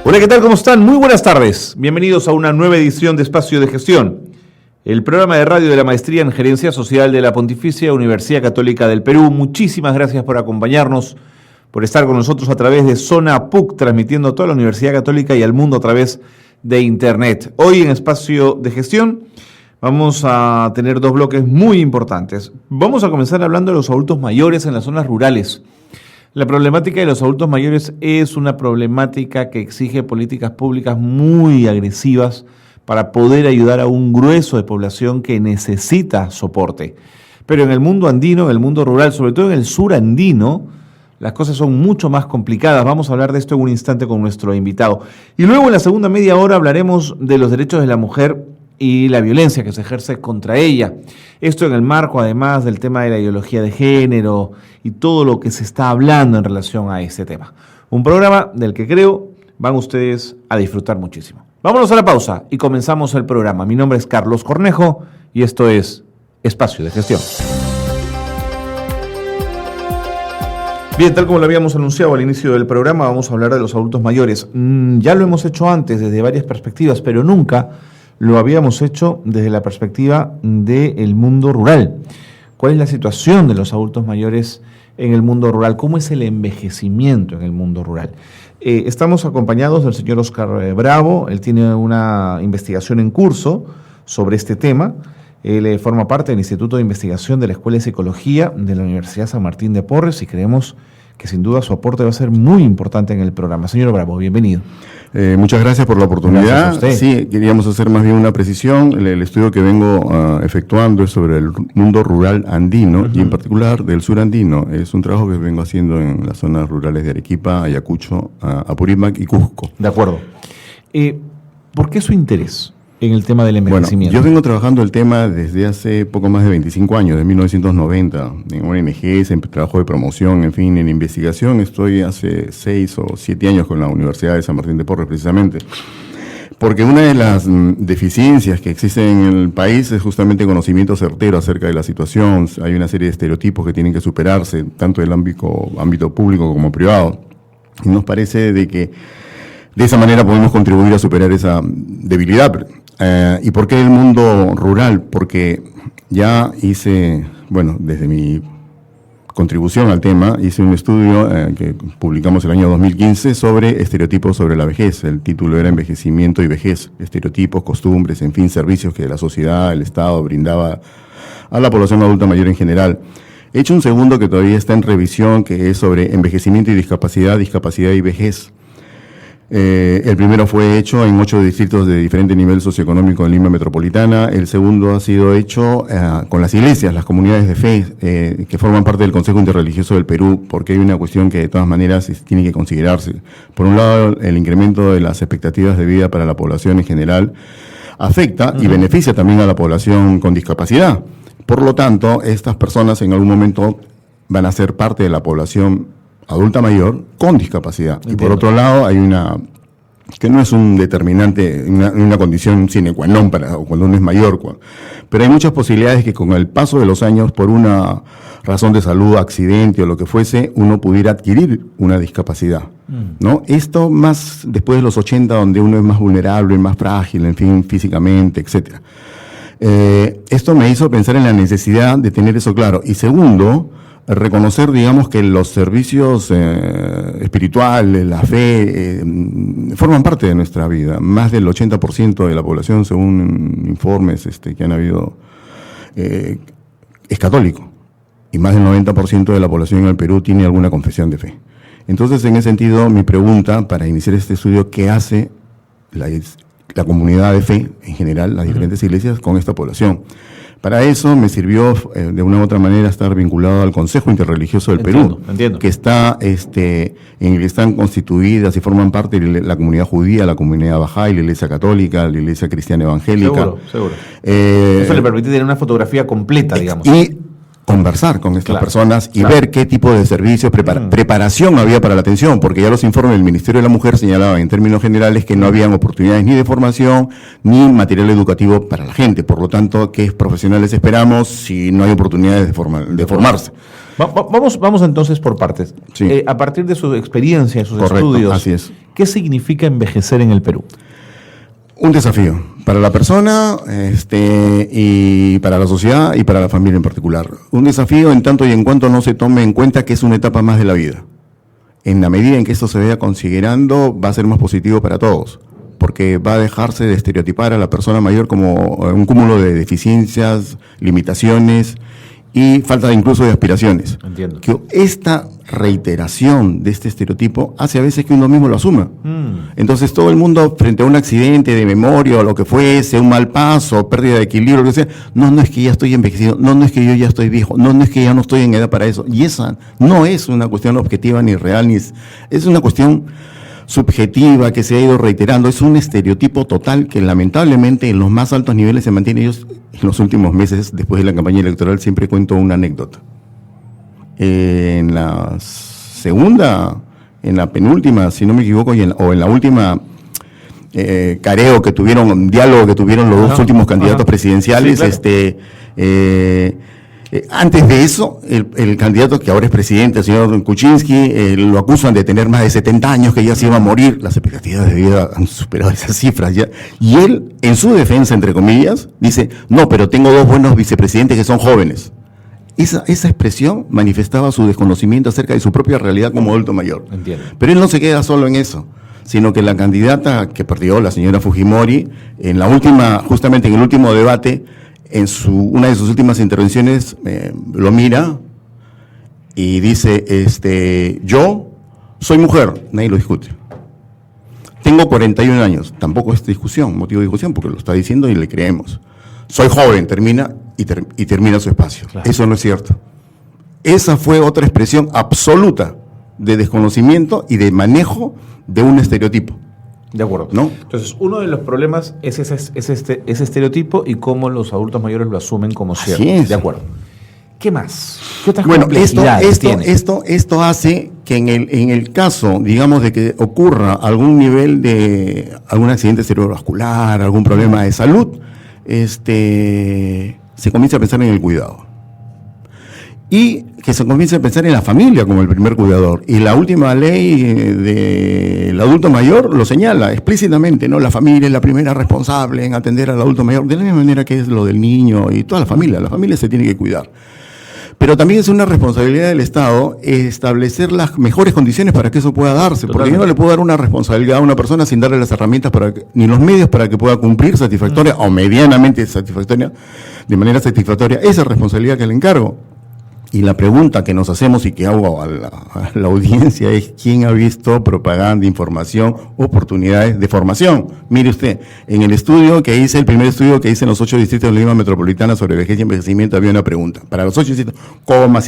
Hola, ¿qué tal? ¿Cómo están? Muy buenas tardes. Bienvenidos a una nueva edición de Espacio de Gestión, el programa de radio de la Maestría en Gerencia Social de la Pontificia Universidad Católica del Perú. Muchísimas gracias por acompañarnos, por estar con nosotros a través de Zona PUC, transmitiendo a toda la Universidad Católica y al mundo a través de Internet. Hoy en Espacio de Gestión vamos a tener dos bloques muy importantes. Vamos a comenzar hablando de los adultos mayores en las zonas rurales. La problemática de los adultos mayores es una problemática que exige políticas públicas muy agresivas para poder ayudar a un grueso de población que necesita soporte. Pero en el mundo andino, en el mundo rural, sobre todo en el sur andino, las cosas son mucho más complicadas. Vamos a hablar de esto en un instante con nuestro invitado. Y luego en la segunda media hora hablaremos de los derechos de la mujer y la violencia que se ejerce contra ella. Esto en el marco, además, del tema de la ideología de género y todo lo que se está hablando en relación a este tema. Un programa del que creo van ustedes a disfrutar muchísimo. Vámonos a la pausa y comenzamos el programa. Mi nombre es Carlos Cornejo y esto es Espacio de Gestión. Bien, tal como lo habíamos anunciado al inicio del programa, vamos a hablar de los adultos mayores. Ya lo hemos hecho antes desde varias perspectivas, pero nunca lo habíamos hecho desde la perspectiva del mundo rural. ¿Cuál es la situación de los adultos mayores en el mundo rural? ¿Cómo es el envejecimiento en el mundo rural? Estamos acompañados del señor Oscar Bravo. Él tiene una investigación en curso sobre este tema. Él forma parte del Instituto de Investigación de la Escuela de Psicología de la Universidad San Martín de Porres y creemos que sin duda su aporte va a ser muy importante en el programa. Señor Bravo, bienvenido. Muchas gracias por la oportunidad. Gracias a usted. Sí, queríamos hacer más bien una precisión. El estudio que vengo efectuando es sobre el mundo rural andino y en particular del sur andino. Es un trabajo que vengo haciendo en las zonas rurales de Arequipa, Ayacucho, Apurímac y Cusco. De acuerdo. ¿Por qué su interés en el tema del envejecimiento? Bueno, yo vengo trabajando el tema desde hace poco más de 25 años, de 1990, en ONGs, en trabajo de promoción, en fin, en investigación. Estoy hace 6 o 7 años con la Universidad de San Martín de Porres, precisamente. Porque una de las deficiencias que existen en el país es justamente conocimiento certero acerca de la situación. Hay una serie de estereotipos que tienen que superarse, tanto del ámbito público como privado. Y nos parece de que de esa manera podemos contribuir a superar esa debilidad. ¿Y por qué el mundo rural? Porque ya hice, desde mi contribución al tema, hice un estudio que publicamos el año 2015 sobre estereotipos sobre la vejez. El título era Envejecimiento y Vejez, estereotipos, costumbres, en fin, servicios que la sociedad, el Estado brindaba a la población adulta mayor en general. He hecho un segundo que todavía está en revisión, que es sobre envejecimiento y discapacidad, discapacidad y vejez. El primero fue hecho en 8 distritos de diferente nivel socioeconómico en Lima Metropolitana. El segundo ha sido hecho con las iglesias, las comunidades de fe que forman parte del Consejo Interreligioso del Perú, porque hay una cuestión que de todas maneras tiene que considerarse. Por un lado, el incremento de las expectativas de vida para la población en general afecta y beneficia también a la población con discapacidad. Por lo tanto, estas personas en algún momento van a ser parte de la población adulta mayor con discapacidad. Entiendo. Y por otro lado hay una, que no es un determinante, una condición sine qua non para cuando uno es mayor, pero hay muchas posibilidades que con el paso de los años, por una razón de salud, accidente o lo que fuese, uno pudiera adquirir una discapacidad, ¿no? Esto más después de los 80, donde uno es más vulnerable, más frágil, en fin, físicamente, etcétera. Esto me hizo pensar en la necesidad de tener eso claro. Y segundo, reconocer, digamos, que los servicios espirituales, la fe, forman parte de nuestra vida. Más del 80% de la población, según informes que han habido, es católico. Y más del 90% de la población en el Perú tiene alguna confesión de fe. Entonces, en ese sentido, mi pregunta para iniciar este estudio, ¿qué hace la comunidad de fe en general, las diferentes iglesias, con esta población? Para eso me sirvió de una u otra manera estar vinculado al Consejo Interreligioso del Perú, que está en el que están constituidas y forman parte de la comunidad judía, la comunidad bahá'í, la iglesia católica, la iglesia cristiana evangélica. Seguro. Eso le permite tener una fotografía completa, digamos. Y conversar con estas personas y claro. ver qué tipo de servicios, preparación había para la atención, porque ya los informes del Ministerio de la Mujer señalaban en términos generales que no habían oportunidades ni de formación ni material educativo para la gente. Por lo tanto, ¿qué profesionales esperamos si no hay oportunidades de formarse? Vamos entonces por partes. Sí. A partir de su experiencia, sus Correcto, estudios, así es. ¿qué significa envejecer en el Perú? Un desafío para la persona y para la sociedad y para la familia en particular. Un desafío en tanto y en cuanto no se tome en cuenta que es una etapa más de la vida. En la medida en que esto se vaya considerando, va a ser más positivo para todos, porque va a dejarse de estereotipar a la persona mayor como un cúmulo de deficiencias, limitaciones y falta incluso de aspiraciones. Entiendo. Que esta reiteración de este estereotipo hace a veces que uno mismo lo asuma. Entonces todo el mundo frente a un accidente de memoria o lo que fuese, un mal paso, pérdida de equilibrio, lo que sea, no es que ya estoy envejecido, no es que yo ya estoy viejo, no es que ya no estoy en edad para eso. Y esa no es una cuestión objetiva ni real, es una cuestión subjetiva que se ha ido reiterando, es un estereotipo total que lamentablemente en los más altos niveles se mantiene. Ellos en los últimos meses, después de la campaña electoral, siempre cuento una anécdota. En la segunda, en la penúltima, si no me equivoco, o en la última careo que tuvieron, diálogo que tuvieron los dos últimos candidatos presidenciales, sí, claro. Antes de eso, el candidato que ahora es presidente, el señor Kuczynski, lo acusan de tener más de 70 años, que ya se iba a morir. Las expectativas de vida han superado esas cifras ya. Y él, en su defensa, entre comillas, dice, no, pero tengo dos buenos vicepresidentes que son jóvenes. Esa expresión manifestaba su desconocimiento acerca de su propia realidad como adulto mayor. Entiendo. Pero él no se queda solo en eso, sino que la candidata que perdió, la señora Fujimori, justamente en el último debate, una de sus últimas intervenciones, lo mira y dice, yo soy mujer, nadie lo discute. Tengo 41 años, tampoco es motivo de discusión, porque lo está diciendo y le creemos. Soy joven, termina y termina su espacio. Claro. Eso no es cierto. Esa fue otra expresión absoluta de desconocimiento y de manejo de un estereotipo. De acuerdo. ¿No? Entonces, uno de los problemas es ese estereotipo y cómo los adultos mayores lo asumen como cierto. Así es. De acuerdo. ¿Qué más? ¿Qué otras bueno, complejidades tiene? Esto hace que en el caso, digamos, de que ocurra algún nivel de algún accidente cerebrovascular, algún problema de salud, se comienza a pensar en el cuidado. Y que se comience a pensar en la familia como el primer cuidador. Y la última ley del adulto mayor lo señala explícitamente, ¿no? La familia es la primera responsable en atender al adulto mayor, de la misma manera que es lo del niño y toda la familia se tiene que cuidar. Pero también es una responsabilidad del Estado establecer las mejores condiciones para que eso pueda darse. Totalmente. Porque yo no le puedo dar una responsabilidad a una persona sin darle las herramientas ni los medios para que pueda cumplir satisfactoria o medianamente satisfactoria, de manera satisfactoria, esa responsabilidad que le encargo. Y la pregunta que nos hacemos y que hago a la audiencia es: ¿quién ha visto propaganda, información, oportunidades de formación? Mire usted, en el primer estudio que hice en los 8 distritos de la Lima Metropolitana sobre vejez y envejecimiento, había una pregunta. Para los 8 distritos, Comas,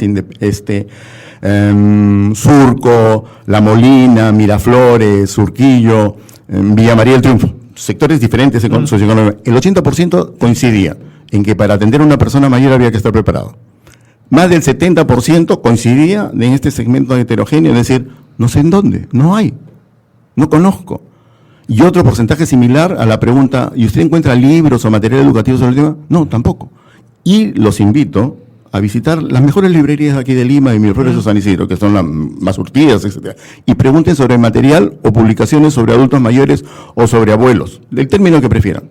Surco, La Molina, Miraflores, Surquillo, Villa María del Triunfo, sectores diferentes socioeconómicos. El 80% coincidía en que para atender a una persona mayor había que estar preparado. Más del 70% coincidía en este segmento heterogéneo, es decir, no sé en dónde, no hay, no conozco. Y otro porcentaje similar a la pregunta: ¿y usted encuentra libros o material educativo sobre el tema? No, tampoco. Y los invito a visitar las mejores librerías aquí de Lima, de Miraflores o San Isidro, que son las más surtidas, etc. Y pregunten sobre material o publicaciones sobre adultos mayores o sobre abuelos, del término que prefieran.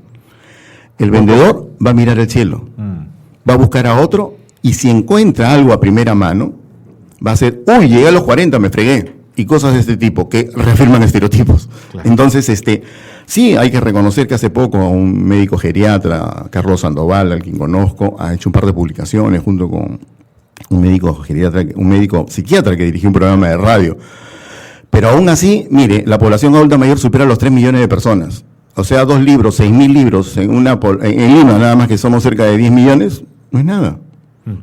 El vendedor va a mirar el cielo, va a buscar a otro. Y si encuentra algo a primera mano, va a ser: uy, llegué a los 40, me fregué. Y cosas de este tipo, que reafirman estereotipos. Claro. Entonces, sí, hay que reconocer que hace poco un médico geriatra, Carlos Sandoval, al quien conozco, ha hecho un par de publicaciones junto con un médico psiquiatra que dirigió un programa de radio. Pero aún así, mire, la población adulta mayor supera los 3 millones de personas. O sea, 2 libros, 6.000 libros en Lima, nada más que somos cerca de 10 millones, no es nada.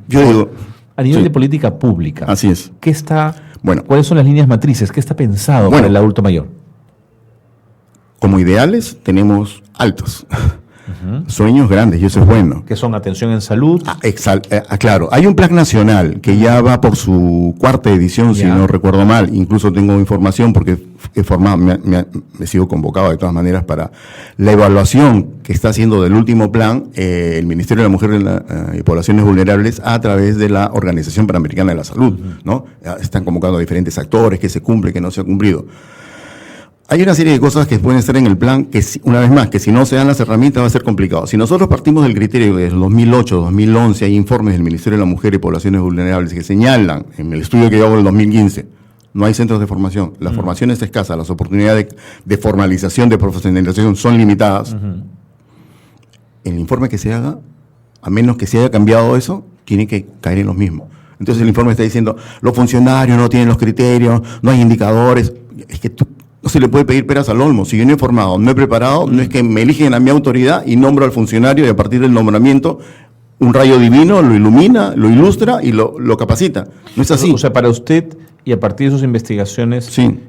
Yo digo, a nivel de política pública, así es. ¿Cuáles son las líneas matrices? ¿Qué está pensado para el adulto mayor? Como ideales tenemos altos. Sueños grandes, y eso es bueno. Que son atención en salud. Claro, hay un plan nacional que ya va por su 4ª edición, si no recuerdo mal. Incluso tengo información porque he formado, me sigo convocado de todas maneras para la evaluación que está haciendo del último plan el Ministerio de la Mujer y Poblaciones Vulnerables a través de la Organización Panamericana de la Salud, ¿no? Están convocando a diferentes actores, que se cumple, que no se ha cumplido. Hay una serie de cosas que pueden estar en el plan que, una vez más, que si no se dan las herramientas va a ser complicado. Si nosotros partimos del criterio que desde el 2008, 2011 hay informes del Ministerio de la Mujer y Poblaciones Vulnerables que señalan, en el estudio que yo hago en el 2015, no hay centros de formación, la formación es escasa, las oportunidades de formalización, de profesionalización son limitadas. El informe que se haga, a menos que se haya cambiado eso, tiene que caer en lo mismo. Entonces el informe está diciendo, los funcionarios no tienen los criterios, no hay indicadores. Es que no se le puede pedir peras al olmo. Si yo no he formado, no he preparado, no es que me eligen a mi autoridad y nombro al funcionario y a partir del nombramiento un rayo divino lo ilumina, lo ilustra y lo capacita. No es así. O sea, para usted, y a partir de sus investigaciones, sí,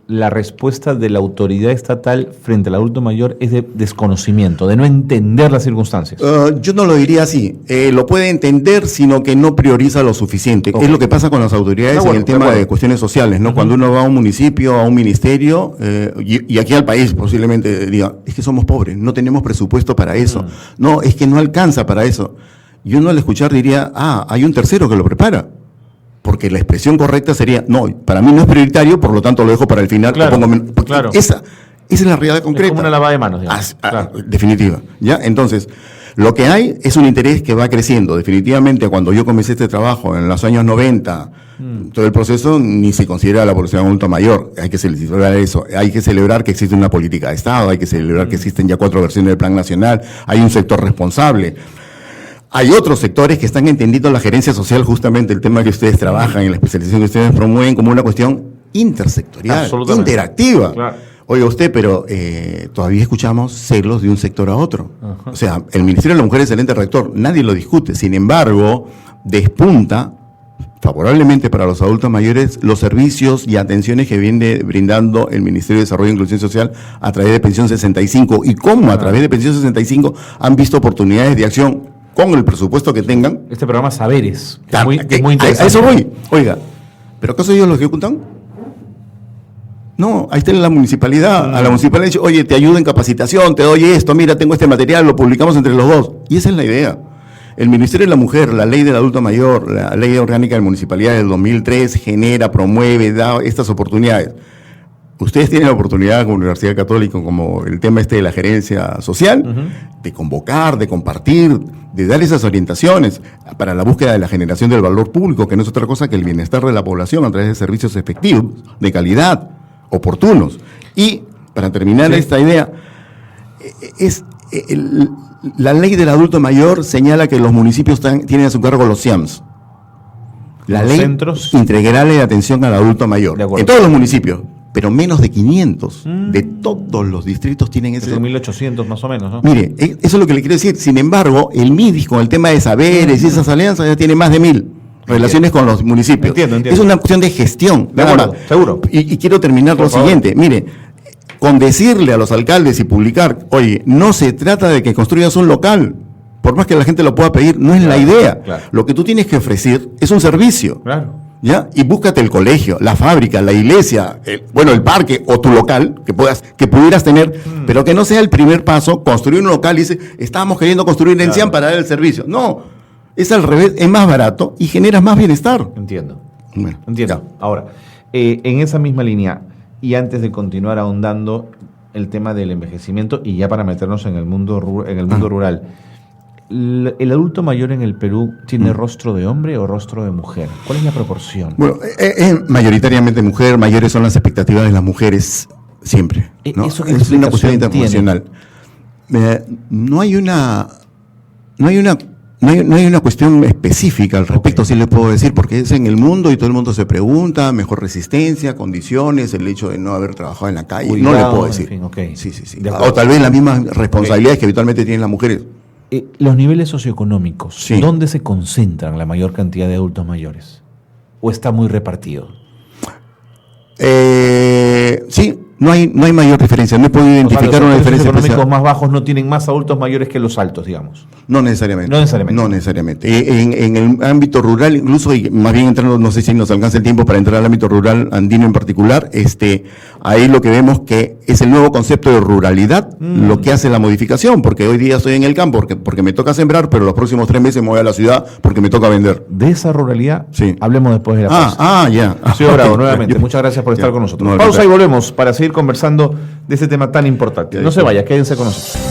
la respuesta de la autoridad estatal frente al adulto mayor es de desconocimiento, de no entender las circunstancias. Yo no lo diría así. Lo puede entender, sino que no prioriza lo suficiente. Es lo que pasa con las autoridades en el tema de cuestiones sociales, ¿no? Cuando uno va a un municipio, a un ministerio, y aquí al país posiblemente diga, es que somos pobres, no tenemos presupuesto para eso. No, es que no alcanza para eso. Y uno al escuchar diría, hay un tercero que lo prepara. Porque la expresión correcta sería, no, para mí no es prioritario, por lo tanto lo dejo para el final. Claro, claro. Esa es la realidad concreta. Es como una lavada de manos. Claro. Definitiva. ¿Ya? Entonces, lo que hay es un interés que va creciendo. Definitivamente, cuando yo comencé este trabajo en los años 90, todo el proceso ni se considera la población adulta mayor. Hay que celebrar eso. Hay que celebrar que existe una política de Estado, hay que celebrar que existen ya 4 versiones del Plan Nacional, hay un sector responsable. Hay otros sectores que están entendiendo la gerencia social, justamente el tema que ustedes trabajan en la especialización que ustedes promueven como una cuestión intersectorial, interactiva. Claro. Oiga usted, pero todavía escuchamos celos de un sector a otro. O sea, el Ministerio de la Mujer es el ente rector, nadie lo discute. Sin embargo, despunta favorablemente para los adultos mayores los servicios y atenciones que viene brindando el Ministerio de Desarrollo e Inclusión Social a través de Pensión 65 y cómo a través de Pensión 65 han visto oportunidades de acción con el presupuesto que tengan. Este programa Saberes, que es muy interesante. A eso voy. Oiga, ¿pero acaso ellos lo ejecutan? No, ahí está en la municipalidad. A la municipalidad dice, oye, te ayudo en capacitación, te doy esto, mira, tengo este material, lo publicamos entre los dos. Y esa es la idea. El Ministerio de la Mujer, la Ley del Adulto Mayor, la Ley Orgánica de Municipalidad del 2003, genera, promueve, da estas oportunidades. Ustedes tienen la oportunidad como Universidad Católica, como el tema de la gerencia social, de convocar, de compartir, de dar esas orientaciones para la búsqueda de la generación del valor público, que no es otra cosa que el bienestar de la población a través de servicios efectivos, de calidad, oportunos. Y, para terminar esta idea, la ley del adulto mayor señala que los municipios tienen a su cargo los CIAMS. La ley centros integrales de atención al adulto mayor. En todos los municipios. Pero menos de 500 de todos los distritos tienen ese. 1.800 más o menos, ¿no? Mire, eso es lo que le quiero decir. Sin embargo, el MIDIS con el tema de saberes y esas alianzas ya tiene más de 1.000 relaciones con los municipios. Entiendo. Es una cuestión de gestión. De acuerdo, seguro. Y quiero terminar lo siguiente. Mire, con decirle a los alcaldes y publicar, oye, no se trata de que construyas un local. Por más que la gente lo pueda pedir, no es la idea. Claro. Lo que tú tienes que ofrecer es un servicio. Claro. ¿Ya? Y búscate el colegio, la fábrica, la iglesia, el parque o tu local que pudieras tener, pero que no sea el primer paso, construir un local y dice, estábamos queriendo construir en Cian para dar el servicio. No, es al revés, es más barato y generas más bienestar. Entiendo. Bueno, entiendo. Ya. Ahora, en esa misma línea, y antes de continuar ahondando el tema del envejecimiento, y ya para meternos en el mundo rural, ¿el adulto mayor en el Perú tiene rostro de hombre o rostro de mujer? ¿Cuál es la proporción? Bueno, mayoritariamente mujer, mayores son las expectativas de las mujeres siempre, ¿no? ¿Eso es una cuestión internacional. No hay una cuestión específica al respecto, sí le puedo decir, porque es en el mundo y todo el mundo se pregunta, mejor resistencia, condiciones, el hecho de no haber trabajado en la calle, cuidado, no le puedo decir. En fin, sí. O tal vez las mismas responsabilidades que habitualmente tienen las mujeres. Los niveles socioeconómicos, ¿dónde se concentran la mayor cantidad de adultos mayores? ¿O está muy repartido? Sí, No hay mayor diferencia, no he podido identificar una diferencia los económicos especial. más bajos no tienen más adultos mayores que los altos, digamos. No necesariamente. No necesariamente. No necesariamente. En el ámbito rural, incluso, y más bien entrando, no sé si nos alcanza el tiempo para entrar al ámbito rural andino en particular, ahí lo que vemos que es el nuevo concepto de ruralidad lo que hace la modificación, porque hoy día estoy en el campo porque me toca sembrar, pero los próximos 3 meses me voy a la ciudad porque me toca vender. De esa ruralidad, sí, hablemos después de la pausa. Ya. Señor Bravo, nuevamente, muchas gracias por estar con nosotros. No, pausa y volvemos para seguir conversando de este tema tan importante. No se vaya, quédense con nosotros.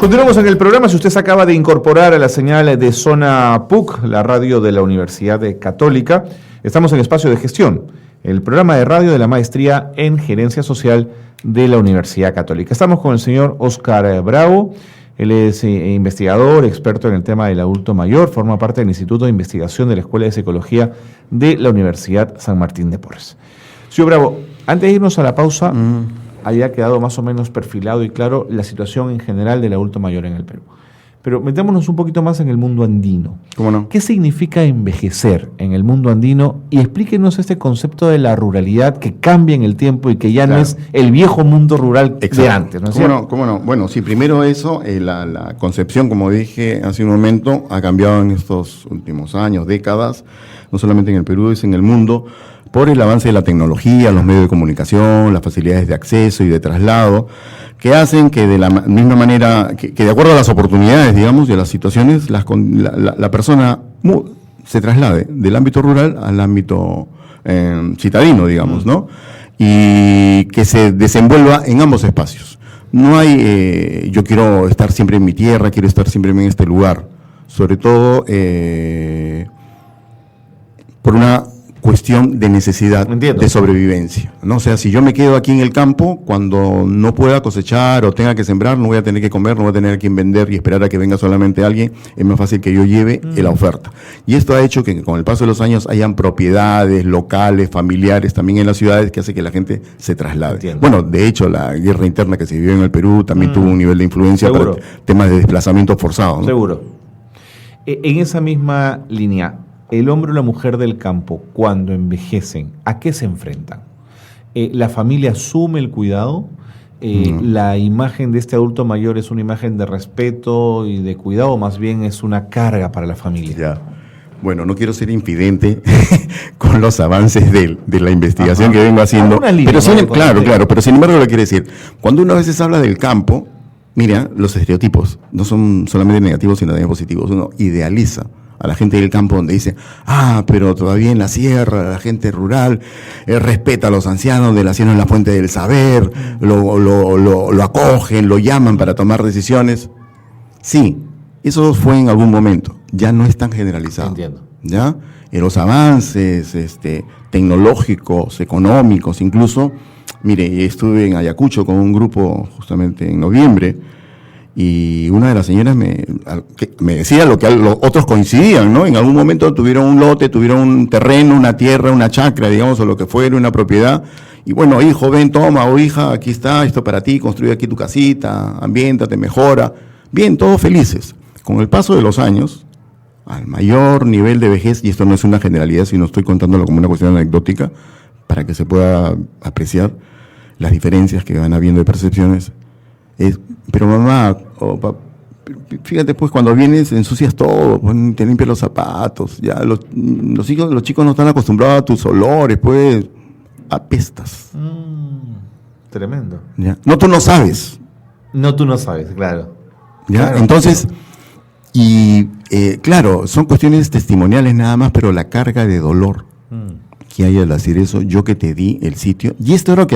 Continuamos en el programa. Si usted se acaba de incorporar a la señal de Zona PUC, la radio de la Universidad Católica, estamos en Espacio de Gestión, el programa de radio de la Maestría en Gerencia Social de la Universidad Católica. Estamos con el señor Óscar Bravo. Él es investigador, experto en el tema del adulto mayor, forma parte del Instituto de Investigación de la Escuela de Psicología de la Universidad San Martín de Porres. Señor Bravo, antes de irnos a la pausa, había quedado más o menos perfilado y claro la situación en general del adulto mayor en el Perú. Pero metámonos un poquito más en el mundo andino. ¿Cómo no? ¿Qué significa envejecer en el mundo andino? Y explíquenos este concepto de la ruralidad que cambia en el tiempo y que ya no es el viejo mundo rural de antes, ¿no es cierto? ¿Cómo no? Bueno, sí, primero eso, la concepción, como dije hace un momento, ha cambiado en estos últimos años, décadas, no solamente en el Perú, es en el mundo, por el avance de la tecnología, los medios de comunicación, las facilidades de acceso y de traslado, que hacen que de la misma manera, que de acuerdo a las oportunidades, digamos, y a las situaciones, la persona se traslade del ámbito rural al ámbito citadino, digamos, ¿no? Y que se desenvuelva en ambos espacios. No hay, yo quiero estar siempre en mi tierra, quiero estar siempre en este lugar, sobre todo por una cuestión de necesidad, de sobrevivencia, ¿no? O sea, si yo me quedo aquí en el campo, cuando no pueda cosechar o tenga que sembrar, no voy a tener que comer, no voy a tener a quien vender y esperar a que venga solamente alguien, es más fácil que yo lleve la oferta. Y esto ha hecho que con el paso de los años hayan propiedades locales, familiares, también en las ciudades, que hace que la gente se traslade. Entiendo. Bueno, de hecho, la guerra interna que se vivió en el Perú también tuvo un nivel de influencia para temas de desplazamiento forzado, ¿no? Seguro. En esa misma línea, el hombre o la mujer del campo, cuando envejecen, ¿a qué se enfrentan? ¿La familia asume el cuidado? ¿La imagen de este adulto mayor es una imagen de respeto y de cuidado, o más bien es una carga para la familia? Ya. Bueno, no quiero ser infidente con los avances de la investigación que vengo haciendo. Pero pero sin embargo lo quiero decir. Cuando uno a veces habla del campo, mira, los estereotipos no son solamente negativos, sino también positivos. Uno idealiza a la gente del campo donde dice, pero todavía en la sierra, la gente rural respeta a los ancianos, de la sierra en la fuente del saber, lo acogen, lo llaman para tomar decisiones. Sí, eso fue en algún momento, ya no es tan generalizado. Entiendo. ¿Ya? En los avances tecnológicos, económicos, incluso, mire, estuve en Ayacucho con un grupo justamente en noviembre, y una de las señoras me decía lo que los otros coincidían, ¿no? En algún momento tuvieron un lote, tuvieron un terreno, una tierra, una chacra, digamos, o lo que fuera, una propiedad. Y bueno, hijo, ven, toma, o hija, aquí está, esto para ti, construye aquí tu casita, ambiéntate, mejora. Bien, todos felices. Con el paso de los años, al mayor nivel de vejez, y esto no es una generalidad, sino estoy contándolo como una cuestión anecdótica, para que se pueda apreciar las diferencias que van habiendo de percepciones. Pero mamá, fíjate, pues cuando vienes ensucias todo, pues, te limpias los zapatos, ya los chicos no están acostumbrados a tus olores, pues apestas. Tremendo. ¿Ya? No, tú no sabes. No, tú no sabes, claro. ¿Ya? Claro. Entonces, claro, son cuestiones testimoniales nada más, pero la carga de dolor que hay al decir eso, yo que te di el sitio, y esto era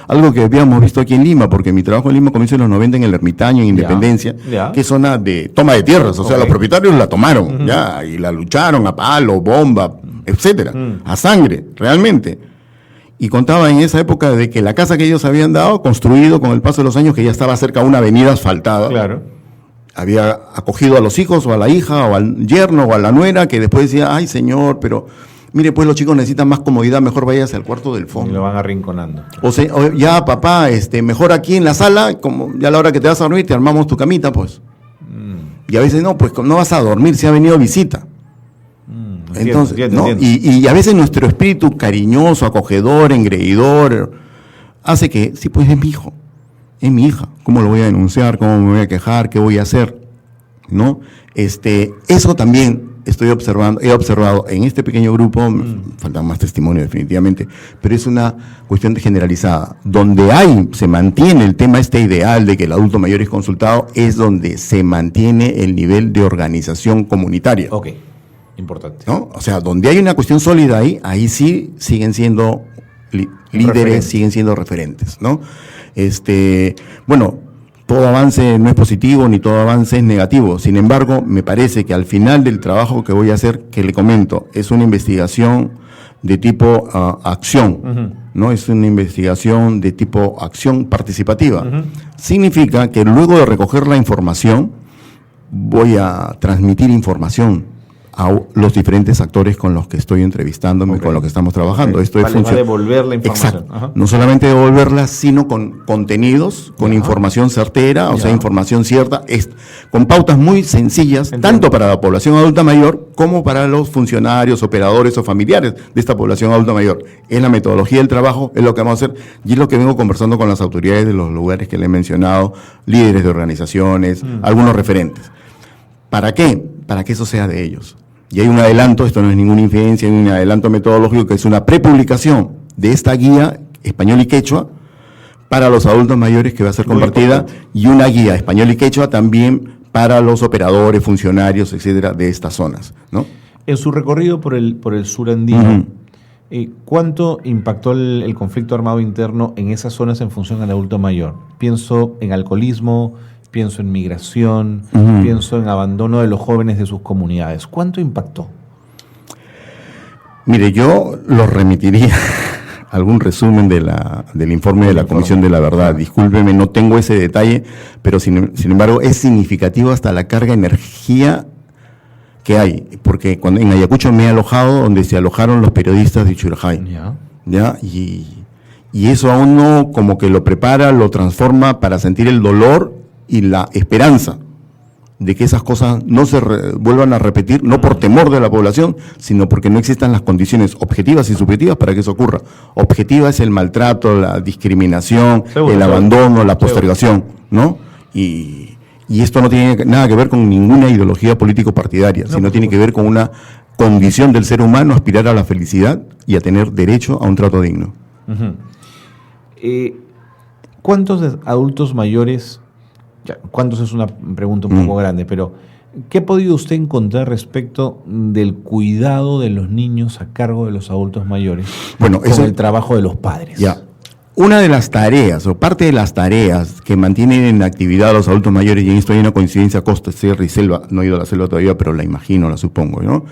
algo que habíamos visto aquí en Lima, porque mi trabajo en Lima comienza en los 90 en el Ermitaño, en Independencia, que es zona de toma de tierras, o sea, los propietarios la tomaron, ya, y la lucharon a palo, bomba, etcétera, a sangre, realmente. Y contaba en esa época de que la casa que ellos habían dado, construido con el paso de los años, que ya estaba cerca de una avenida asfaltada, había acogido a los hijos, o a la hija, o al yerno, o a la nuera, que después decía, ay señor, pero Mire, pues los chicos necesitan más comodidad, mejor váyase al cuarto del fondo. Y lo van arrinconando. O ya, papá, mejor aquí en la sala, como ya a la hora que te vas a dormir, te armamos tu camita, pues. Y a veces no, pues no vas a dormir, si ha venido visita. Entonces, entiendo. Y a veces nuestro espíritu cariñoso, acogedor, engreidor, hace que, sí, pues es mi hijo, es mi hija. ¿Cómo lo voy a denunciar? ¿Cómo me voy a quejar? ¿Qué voy a hacer? ¿No? Eso también he observado en este pequeño grupo, faltan más testimonios definitivamente, pero es una cuestión generalizada. Donde se mantiene el tema ideal de que el adulto mayor es consultado, es donde se mantiene el nivel de organización comunitaria. Ok, importante. ¿No? O sea, donde hay una cuestión sólida ahí sí siguen siendo líderes, siguen siendo referentes, ¿no? Bueno, todo avance no es positivo ni todo avance es negativo. Sin embargo, me parece que al final del trabajo que voy a hacer, que le comento, es una investigación de tipo acción, ¿no? Es una investigación de tipo acción participativa. Significa que luego de recoger la información, voy a transmitir información a los diferentes actores con los que estoy entrevistándome, con los que estamos trabajando. Esto es va a devolver la información. Exacto. No solamente devolverla, sino con contenidos, con información certera, o sea, información cierta, con pautas muy sencillas, tanto para la población adulta mayor como para los funcionarios, operadores o familiares de esta población adulta mayor. Es la metodología del trabajo, es lo que vamos a hacer, y es lo que vengo conversando con las autoridades de los lugares que le he mencionado, líderes de organizaciones, algunos referentes. ¿Para qué? Para que eso sea de ellos. Y hay un adelanto, esto no es ninguna infidencia, hay un adelanto metodológico que es una prepublicación de esta guía español y quechua para los adultos mayores que va a ser compartida, y una guía español y quechua también para los operadores, funcionarios, etcétera, de estas zonas, ¿no? En su recorrido por el sur andino, ¿cuánto impactó el conflicto armado interno en esas zonas en función al adulto mayor? Pienso en alcoholismo, pienso en migración, pienso en abandono de los jóvenes de sus comunidades. ¿Cuánto impactó? Mire, yo lo remitiría a algún resumen del informe de la Comisión de la Verdad. Discúlpeme, no tengo ese detalle, pero sin embargo es significativo hasta la carga de energía que hay. Porque cuando en Ayacucho me he alojado, donde se alojaron los periodistas de Churajay. ¿Ya? Y eso a uno como que lo prepara, lo transforma para sentir el dolor y la esperanza de que esas cosas no se vuelvan a repetir, no por temor de la población, sino porque no existan las condiciones objetivas y subjetivas para que eso ocurra. Objetiva es el maltrato, la discriminación, el abandono, la postergación, ¿no? Y esto no tiene nada que ver con ninguna ideología político-partidaria, sino tiene que ver con una condición del ser humano, aspirar a la felicidad y a tener derecho a un trato digno. ¿Cuántos adultos mayores... ¿Cuántos es una pregunta un poco grande, pero ¿qué ha podido usted encontrar respecto del cuidado de los niños a cargo de los adultos mayores con el trabajo de los padres? Ya. Una de las tareas, o parte de las tareas que mantienen en actividad a los adultos mayores, y en esto hay una coincidencia costa, sierra y selva, no he ido a la selva todavía, pero la imagino, la supongo, ¿no?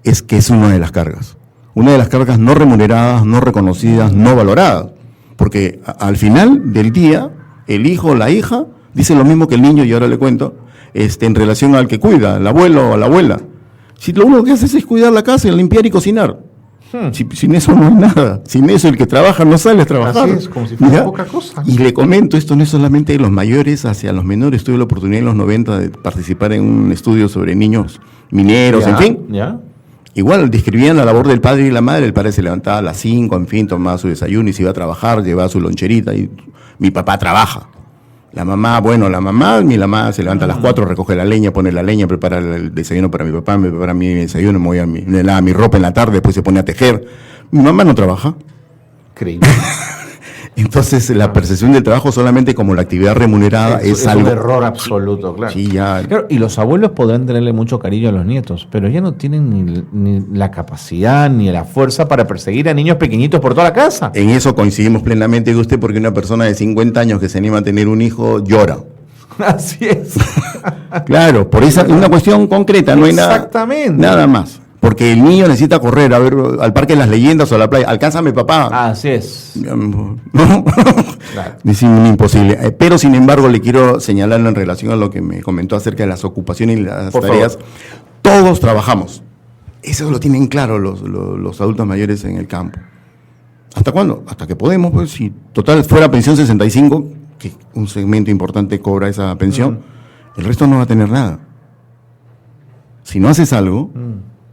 Es que es una de las cargas. Una de las cargas no remuneradas, no reconocidas, no valoradas. Porque al final del día, el hijo o la hija dice lo mismo que el niño, y ahora le cuento, en relación al que cuida, el abuelo o la abuela. Si lo único que hace es cuidar la casa, limpiar y cocinar. Sin eso no hay nada. Sin eso el que trabaja no sale a trabajar. Así es, como si fuera poca cosa. Y le comento, esto no es solamente de los mayores hacia los menores. Tuve la oportunidad en los 90 de participar en un estudio sobre niños mineros, en fin. Igual describían la labor del padre y la madre. El padre se levantaba a las 5, en fin, tomaba su desayuno y se iba a trabajar, llevaba su loncherita, y mi papá trabaja. La mamá mi mamá se levanta a las 4, recoge la leña, pone la leña, prepara el desayuno para mi papá, me prepara mi desayuno, me lava mi ropa en la tarde, después se pone a tejer. Mi mamá no trabaja. Increíble. Entonces, la percepción del trabajo solamente como la actividad remunerada es algo... un error absoluto, claro. Sí, ya... Claro, y los abuelos podrán tenerle mucho cariño a los nietos, pero ya no tienen ni la capacidad ni la fuerza para perseguir a niños pequeñitos por toda la casa. En eso coincidimos plenamente con usted, porque una persona de 50 años que se anima a tener un hijo llora. Así es. Claro, por esa una cuestión concreta, no hay nada más. Porque el niño necesita correr a ver al Parque de las Leyendas o a la playa. Alcánzame, papá. Así es. ¿No? Claro. Es imposible. Pero, sin embargo, le quiero señalar en relación a lo que me comentó acerca de las ocupaciones y las tareas. Todos trabajamos. Eso lo tienen claro los adultos mayores en el campo. ¿Hasta cuándo? Hasta que podemos, pues, si total fuera pensión 65, que un segmento importante cobra esa pensión, el resto no va a tener nada. Si no haces algo,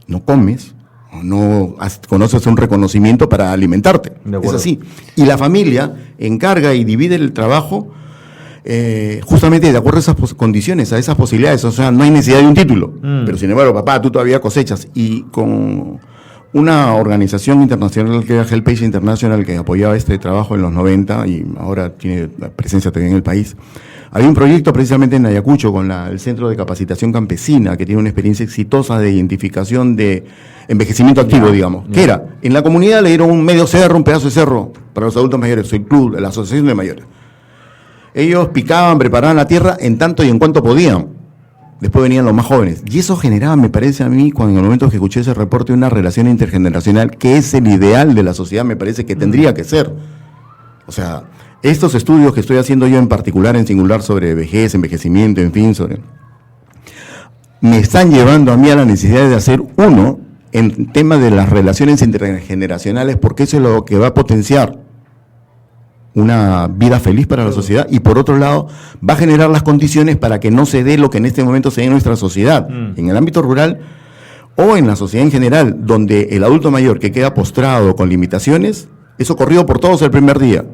no comes, o no conoces un reconocimiento para alimentarte. Es así. Y la familia encarga y divide el trabajo justamente de acuerdo a esas condiciones, a esas posibilidades. O sea, no hay necesidad de un título. Pero sin embargo, papá, tú todavía cosechas. Y con una organización internacional que era Helpage International, que apoyaba este trabajo en los 90 y ahora tiene presencia también en el país, había un proyecto precisamente en Ayacucho con el Centro de Capacitación Campesina, que tiene una experiencia exitosa de identificación de envejecimiento activo, digamos. ¿Qué era? En la comunidad le dieron un medio cerro, un pedazo de cerro para los adultos mayores, el club, la asociación de mayores. Ellos picaban, preparaban la tierra en tanto y en cuanto podían. Después venían los más jóvenes. Y eso generaba, me parece a mí, cuando en el momento que escuché ese reporte, una relación intergeneracional que es el ideal de la sociedad, me parece que tendría que ser. O sea, estos estudios que estoy haciendo yo en particular, en singular, sobre vejez, envejecimiento, en fin, me están llevando a mí a la necesidad de hacer uno en tema de las relaciones intergeneracionales, porque eso es lo que va a potenciar una vida feliz para la sociedad, y por otro lado va a generar las condiciones para que no se dé lo que en este momento se da en nuestra sociedad, en el ámbito rural o en la sociedad en general, donde el adulto mayor que queda postrado con limitaciones, eso corrido por todos el primer día.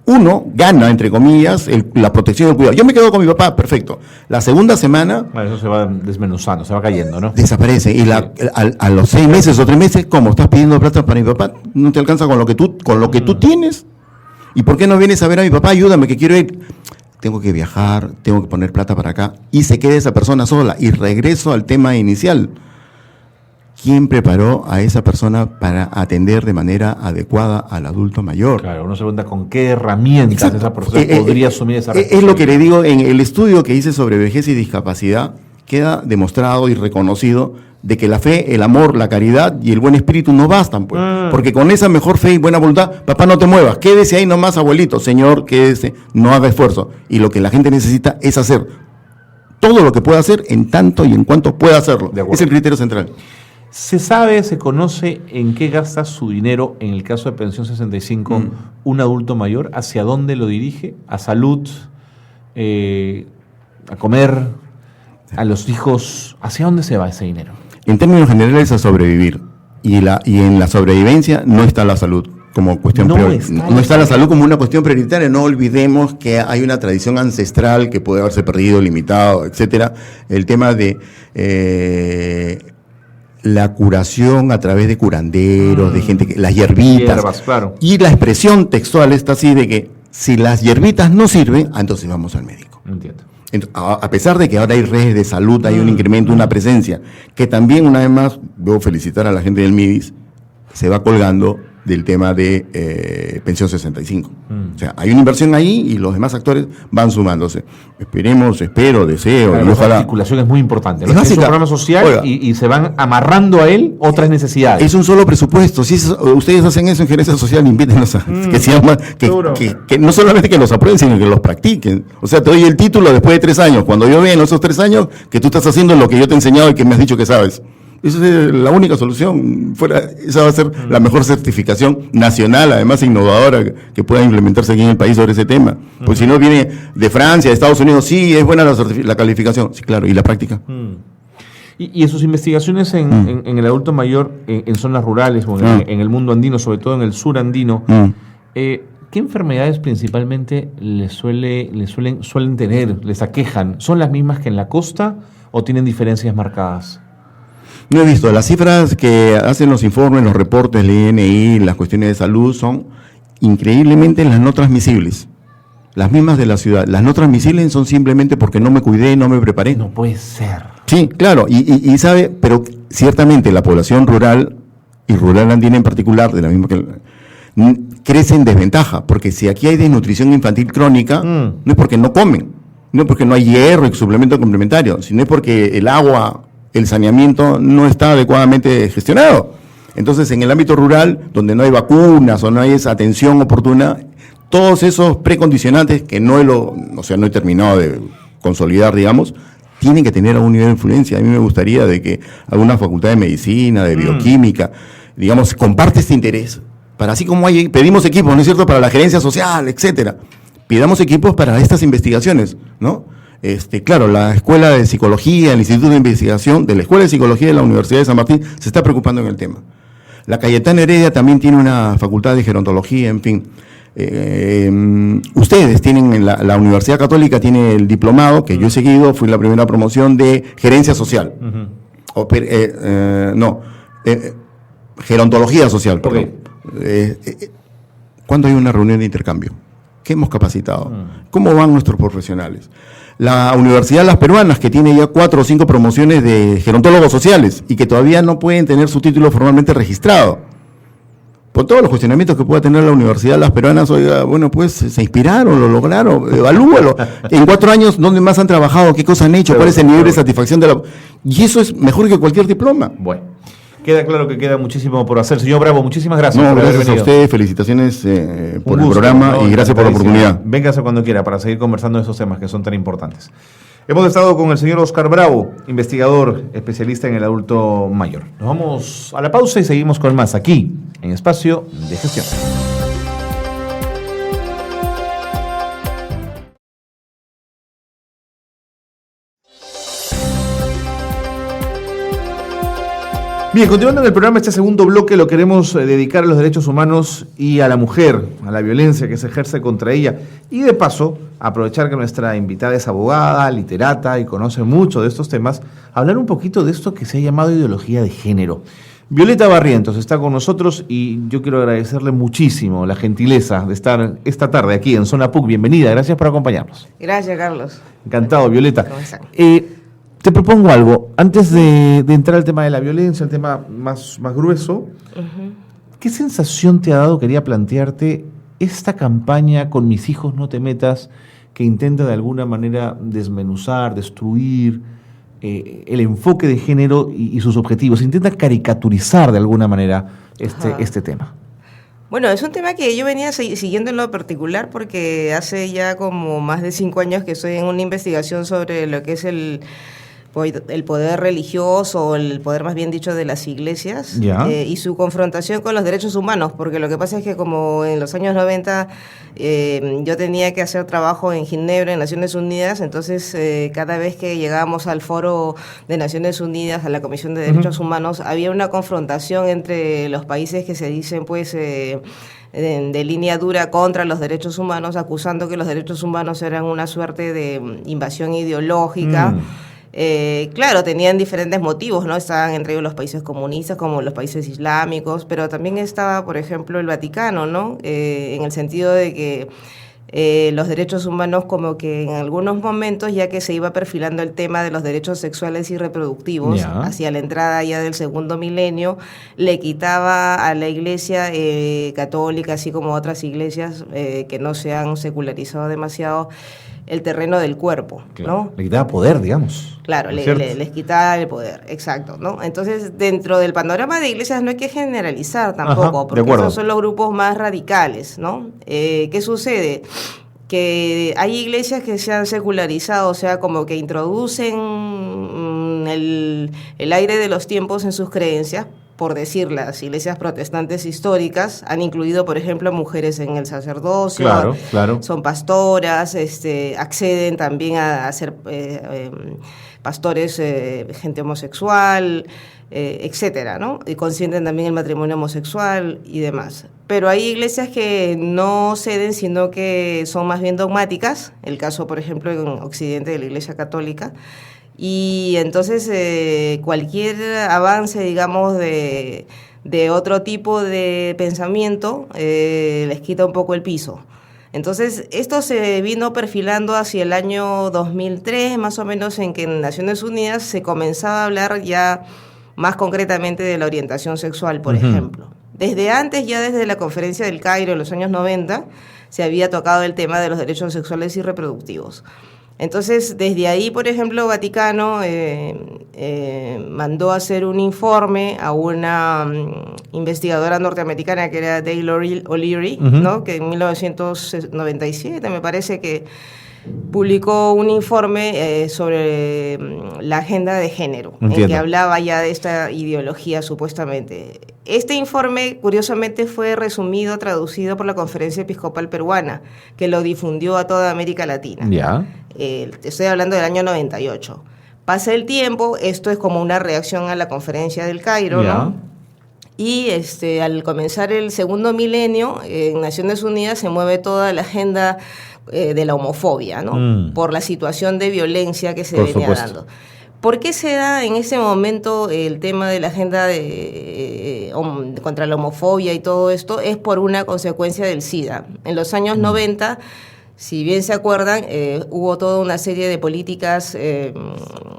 Uno gana, entre comillas, la protección del cuidado. Yo me quedo con mi papá, perfecto. La segunda semana... Eso se va desmenuzando, se va cayendo, ¿no? Desaparece. Y a los 6 meses o 3 meses, ¿cómo? ¿Estás pidiendo plata para mi papá? ¿No te alcanza con lo que tú tienes? ¿Y por qué no vienes a ver a mi papá? Ayúdame, que quiero ir. Tengo que viajar, tengo que poner plata para acá. Y se queda esa persona sola. Y regreso al tema inicial. ¿Quién preparó a esa persona para atender de manera adecuada al adulto mayor? Claro, uno se pregunta con qué herramientas esa persona podría asumir esa responsabilidad. Es lo que le digo, en el estudio que hice sobre vejez y discapacidad, queda demostrado y reconocido de que la fe, el amor, la caridad y el buen espíritu no bastan, pues. Porque con esa mejor fe y buena voluntad, papá, no te muevas, quédese ahí nomás, abuelito, señor, quédese, no haga esfuerzo. Y lo que la gente necesita es hacer todo lo que pueda hacer en tanto y en cuanto pueda hacerlo. Es el criterio central. ¿Se sabe, se conoce en qué gasta su dinero, en el caso de pensión 65, un adulto mayor? ¿Hacia dónde lo dirige? ¿A salud? ¿A comer? ¿A los hijos? ¿Hacia dónde se va ese dinero? En términos generales, a sobrevivir. Y en la sobrevivencia no está la salud como cuestión prioritaria. No está la salud como una cuestión prioritaria. No olvidemos que hay una tradición ancestral que puede haberse perdido, limitado, etcétera. El tema de la curación a través de curanderos, de gente que las hierbitas. Claro. Y la expresión textual está así de que si las hierbitas no sirven, entonces vamos al médico. Entiendo. A pesar de que ahora hay redes de salud, hay un incremento, una presencia, que también, una vez más, debo felicitar a la gente del MIDIS, se va colgando del tema de pensión 65. O sea, hay una inversión ahí y los demás actores van sumándose. Espero, deseo, claro, y ojalá. La articulación es muy importante. Es básica. un programa social y se van amarrando a él otras necesidades. Es un solo presupuesto. Si ustedes hacen eso en gerencia social, invítenos a que sean más, que no solamente que los aprueben, sino que los practiquen. O sea, te doy el título después de 3 años. Cuando yo vea en esos 3 años que tú estás haciendo lo que yo te he enseñado y que me has dicho que sabes. Esa es la única solución. Esa va a ser la mejor certificación nacional, además innovadora, que pueda implementarse aquí en el país sobre ese tema. Porque si no viene de Francia, de Estados Unidos, sí, es buena la calificación. Sí, claro, ¿y la práctica? Y en sus investigaciones en el adulto mayor, en zonas rurales o en el mundo andino, sobre todo en el sur andino, ¿qué enfermedades principalmente suelen tener, les aquejan? ¿Son las mismas que en la costa o tienen diferencias marcadas? No he visto. Las cifras que hacen los informes, los reportes, el INI, las cuestiones de salud, son increíblemente las no transmisibles. Las mismas de la ciudad. Las no transmisibles son simplemente porque no me cuidé, no me preparé. No puede ser. Sí, claro. Y sabe, pero ciertamente la población rural, y rural andina en particular, de la misma que crece en desventaja. Porque si aquí hay desnutrición infantil crónica, no es porque no comen, no es porque no hay hierro y suplemento complementario, sino es porque el agua, el saneamiento no está adecuadamente gestionado. Entonces, en el ámbito rural, donde no hay vacunas o no hay esa atención oportuna, todos esos precondicionantes que no he terminado de consolidar, digamos, tienen que tener algún nivel de influencia. A mí me gustaría de que alguna facultad de medicina, de bioquímica, digamos, comparte este interés. Para así como pedimos equipos, ¿no es cierto?, para la gerencia social, etcétera. Pidamos equipos para estas investigaciones, ¿no? Claro, la Escuela de Psicología, el Instituto de Investigación de la Escuela de Psicología de la Universidad de San Martín se está preocupando en el tema. La Cayetana Heredia también tiene una facultad de gerontología, en fin. Ustedes tienen, la Universidad Católica tiene el diplomado, que yo he seguido, fui la primera promoción de gerencia social. Gerontología social, perdón. ¿Cuándo hay una reunión de intercambio? ¿Qué hemos capacitado? ¿Cómo van nuestros profesionales? La Universidad Las Peruanas, que tiene ya 4 o 5 promociones de gerontólogos sociales y que todavía no pueden tener su título formalmente registrado. Por todos los cuestionamientos que pueda tener la Universidad Las Peruanas, oiga, bueno, pues se inspiraron, lo lograron, evalúalo. En 4 años, ¿dónde más han trabajado? ¿Qué cosas han hecho? ¿Cuál es el nivel de satisfacción de la...? Y eso es mejor que cualquier diploma. Bueno. Queda claro que queda muchísimo por hacer. Señor Bravo, muchísimas gracias. No, gracias a usted, felicitaciones por el programa y gracias por la oportunidad. Véngase cuando quiera para seguir conversando de esos temas que son tan importantes. Hemos estado con el señor Oscar Bravo, investigador, especialista en el adulto mayor. Nos vamos a la pausa y seguimos con más aquí, en Espacio de Gestión. Bien, continuando en el programa, este segundo bloque lo queremos dedicar a los derechos humanos y a la mujer, a la violencia que se ejerce contra ella. Y de paso, aprovechar que nuestra invitada es abogada, literata y conoce mucho de estos temas, hablar un poquito de esto que se ha llamado ideología de género. Violeta Barrientos está con nosotros y yo quiero agradecerle muchísimo la gentileza de estar esta tarde aquí en Zona PUC. Bienvenida, gracias por acompañarnos. Gracias, Carlos. Encantado, Violeta. ¿Cómo están? Te propongo algo, antes de entrar al tema de la violencia, el tema más grueso, ¿qué sensación te ha dado, quería plantearte, esta campaña con Mis hijos no te metas, que intenta de alguna manera desmenuzar, destruir el enfoque de género y sus objetivos, intenta caricaturizar de alguna manera este tema? Bueno, es un tema que yo venía siguiendo en lo particular porque hace ya como más de 5 años que estoy en una investigación sobre lo que es el poder religioso, o el poder más bien dicho de las iglesias, y su confrontación con los derechos humanos, porque lo que pasa es que como en los años 90 yo tenía que hacer trabajo en Ginebra, en Naciones Unidas, entonces cada vez que llegábamos al foro de Naciones Unidas, a la Comisión de Derechos Humanos, había una confrontación entre los países que se dicen pues de línea dura contra los derechos humanos, acusando que los derechos humanos eran una suerte de invasión ideológica. Claro, tenían diferentes motivos, ¿no? Estaban entre ellos los países comunistas como los países islámicos, pero también estaba, por ejemplo, el Vaticano, ¿no? En el sentido de que los derechos humanos como que en algunos momentos, ya que se iba perfilando el tema de los derechos sexuales y reproductivos, hacia la entrada ya del segundo milenio, le quitaba a la iglesia católica, así como otras iglesias que no se han secularizado demasiado, el terreno del cuerpo, claro, ¿no? Le quitaba poder, digamos. Claro, les quitaba el poder, exacto, ¿no? Entonces, dentro del panorama de iglesias no hay que generalizar tampoco, porque esos son los grupos más radicales, ¿no? ¿Qué sucede? Que hay iglesias que se han secularizado, o sea, como que introducen el aire de los tiempos en sus creencias. Por decir, las iglesias protestantes históricas han incluido, por ejemplo, mujeres en el sacerdocio, claro. Son pastoras, acceden también a ser pastores, gente homosexual, etcétera, ¿no? Y consienten también el matrimonio homosexual y demás. Pero hay iglesias que no ceden, sino que son más bien dogmáticas, el caso, por ejemplo, en Occidente de la Iglesia Católica. Y entonces cualquier avance, digamos, de otro tipo de pensamiento les quita un poco el piso. Entonces esto se vino perfilando hacia el año 2003, más o menos, en que en Naciones Unidas se comenzaba a hablar ya más concretamente de la orientación sexual, por ejemplo. Desde antes, ya desde la Conferencia del Cairo en los años 90, se había tocado el tema de los derechos sexuales y reproductivos. Entonces, desde ahí, por ejemplo, Vaticano mandó a hacer un informe a una investigadora norteamericana que era Dale O'Leary, ¿no? Que en 1997 me parece que publicó un informe sobre la agenda de género, Entiendo. en que hablaba ya de esta ideología supuestamente. Este informe, curiosamente, fue resumido, traducido por la Conferencia Episcopal Peruana, que lo difundió a toda América Latina. Ya. Estoy hablando del año 98. Pasa el tiempo, esto es como una reacción a la Conferencia del Cairo, Ya. ¿no? Y al comenzar el segundo milenio, en Naciones Unidas se mueve toda la agenda de la homofobia, ¿no? Por la situación de violencia que se Por venía supuesto. dando. ¿Por qué se da en ese momento el tema de la agenda contra la homofobia y todo esto? Es por una consecuencia del SIDA. En los años 90, si bien se acuerdan, hubo toda una serie de políticas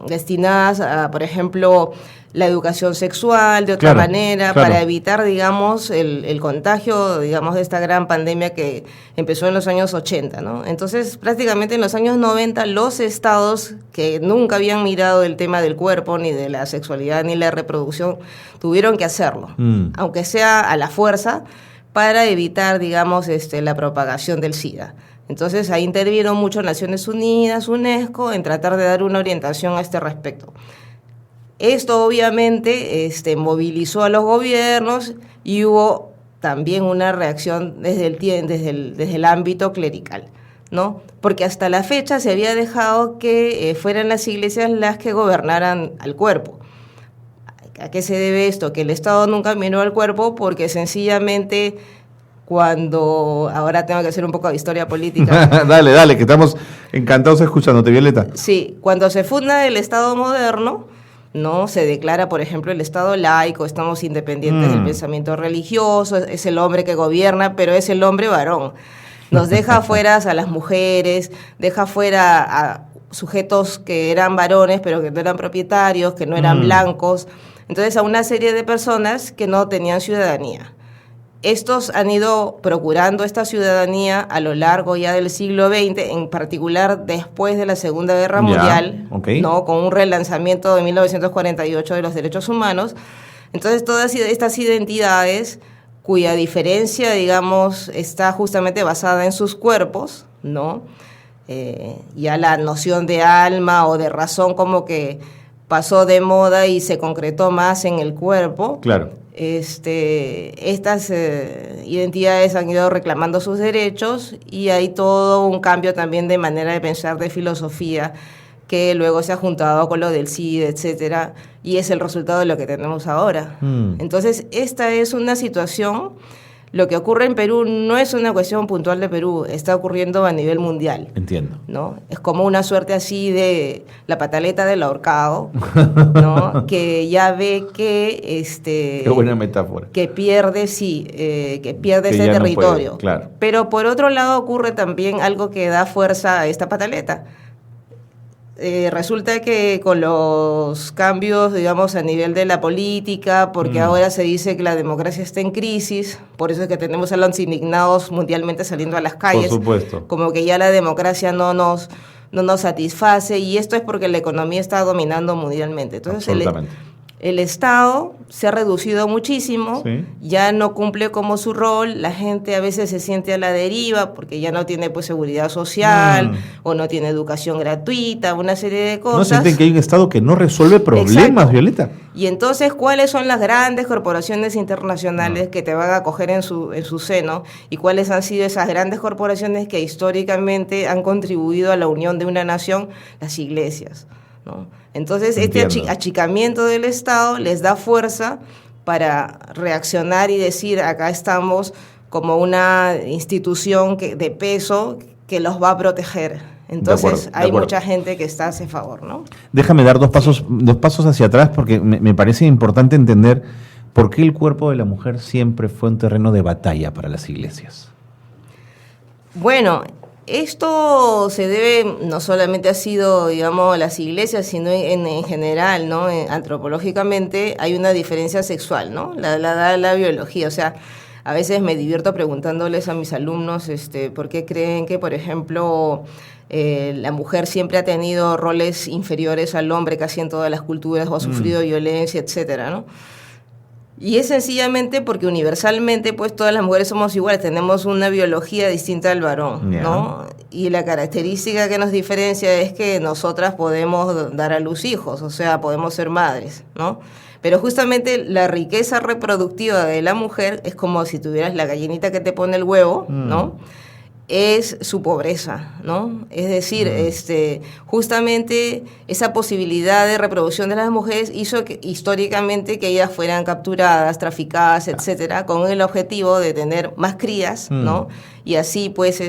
destinadas a, por ejemplo, la educación sexual de otra Claro, manera, claro. para evitar, digamos, el contagio, digamos, de esta gran pandemia que empezó en los años 80, ¿no? Entonces, prácticamente en los años 90, los estados que nunca habían mirado el tema del cuerpo, ni de la sexualidad, ni la reproducción, tuvieron que hacerlo, aunque sea a la fuerza, para evitar, digamos, la propagación del SIDA. Entonces, ahí intervieron mucho Naciones Unidas, UNESCO, en tratar de dar una orientación a este respecto. Esto obviamente movilizó a los gobiernos y hubo también una reacción desde el ámbito clerical, ¿no? Porque hasta la fecha se había dejado que fueran las iglesias las que gobernaran al cuerpo. ¿A qué se debe esto? Que el Estado nunca miró al cuerpo porque sencillamente ahora tengo que hacer un poco de historia política. Dale, que estamos encantados escuchándote, Violeta. Sí, cuando se funda el Estado moderno, ¿no? Se declara, por ejemplo, el Estado laico, estamos independientes del pensamiento religioso, es el hombre que gobierna, pero es el hombre varón. Nos deja afuera a las mujeres, deja afuera a sujetos que eran varones, pero que no eran propietarios, que no eran blancos. Entonces, a una serie de personas que no tenían ciudadanía. Estos han ido procurando esta ciudadanía a lo largo ya del siglo XX, en particular después de la Segunda Guerra Mundial, okay. ¿no? Con un relanzamiento de 1948 de los derechos humanos. Entonces, todas estas identidades, cuya diferencia, digamos, está justamente basada en sus cuerpos, ¿no? Ya la noción de alma o de razón como que pasó de moda y se concretó más en el cuerpo. Claro. Estas identidades han ido reclamando sus derechos y hay todo un cambio también de manera de pensar, de filosofía, que luego se ha juntado con lo del SIDA, etcétera, y es el resultado de lo que tenemos ahora. Entonces, esta es una situación. Lo que ocurre en Perú no es una cuestión puntual de Perú, está ocurriendo a nivel mundial. Entiendo. ¿No? Es como una suerte así de la pataleta del ahorcado, ¿no? Que ya ve que Qué buena metáfora. que pierde, que pierde Que ese ya no territorio. puede, claro. Pero por otro lado ocurre también algo que da fuerza a esta pataleta. Resulta que con los cambios, digamos, a nivel de la política, porque ahora se dice que la democracia está en crisis, por eso es que tenemos a los indignados mundialmente saliendo a las calles. Por supuesto. Como que ya la democracia no nos satisface, y esto es porque la economía está dominando mundialmente. Entonces, Absolutamente. el Estado se ha reducido muchísimo, Sí. ya no cumple como su rol, la gente a veces se siente a la deriva porque ya no tiene pues seguridad social o no tiene educación gratuita, una serie de cosas. ¿No sienten que hay un Estado que no resuelve problemas, Exacto. Violeta? Y entonces, ¿cuáles son las grandes corporaciones internacionales que te van a acoger en su seno? ¿Y cuáles han sido esas grandes corporaciones que históricamente han contribuido a la unión de una nación? Las iglesias, ¿no? Entonces, Entiendo. este achicamiento del Estado les da fuerza para reaccionar y decir, acá estamos como una institución de peso que los va a proteger. Entonces, de hay acuerdo. mucha gente que está a ese favor, ¿no? Déjame dar dos pasos hacia atrás porque me parece importante entender por qué el cuerpo de la mujer siempre fue un terreno de batalla para las iglesias. Bueno, esto se debe, no solamente ha sido, digamos, las iglesias, sino en general, ¿no? Antropológicamente hay una diferencia sexual, ¿no? La da la biología. O sea, a veces me divierto preguntándoles a mis alumnos por qué creen que, por ejemplo, la mujer siempre ha tenido roles inferiores al hombre casi en todas las culturas o ha sufrido violencia, etcétera, ¿no? Y es sencillamente porque universalmente, pues todas las mujeres somos iguales, tenemos una biología distinta al varón, ¿no? Y la característica que nos diferencia es que nosotras podemos dar a luz hijos, o sea, podemos ser madres, ¿no? Pero justamente la riqueza reproductiva de la mujer es como si tuvieras la gallinita que te pone el huevo, ¿no? Es su pobreza, ¿no? Es decir, justamente esa posibilidad de reproducción de las mujeres hizo que, históricamente, que ellas fueran capturadas, traficadas, etcétera, con el objetivo de tener más crías, ¿no? Y así, pues,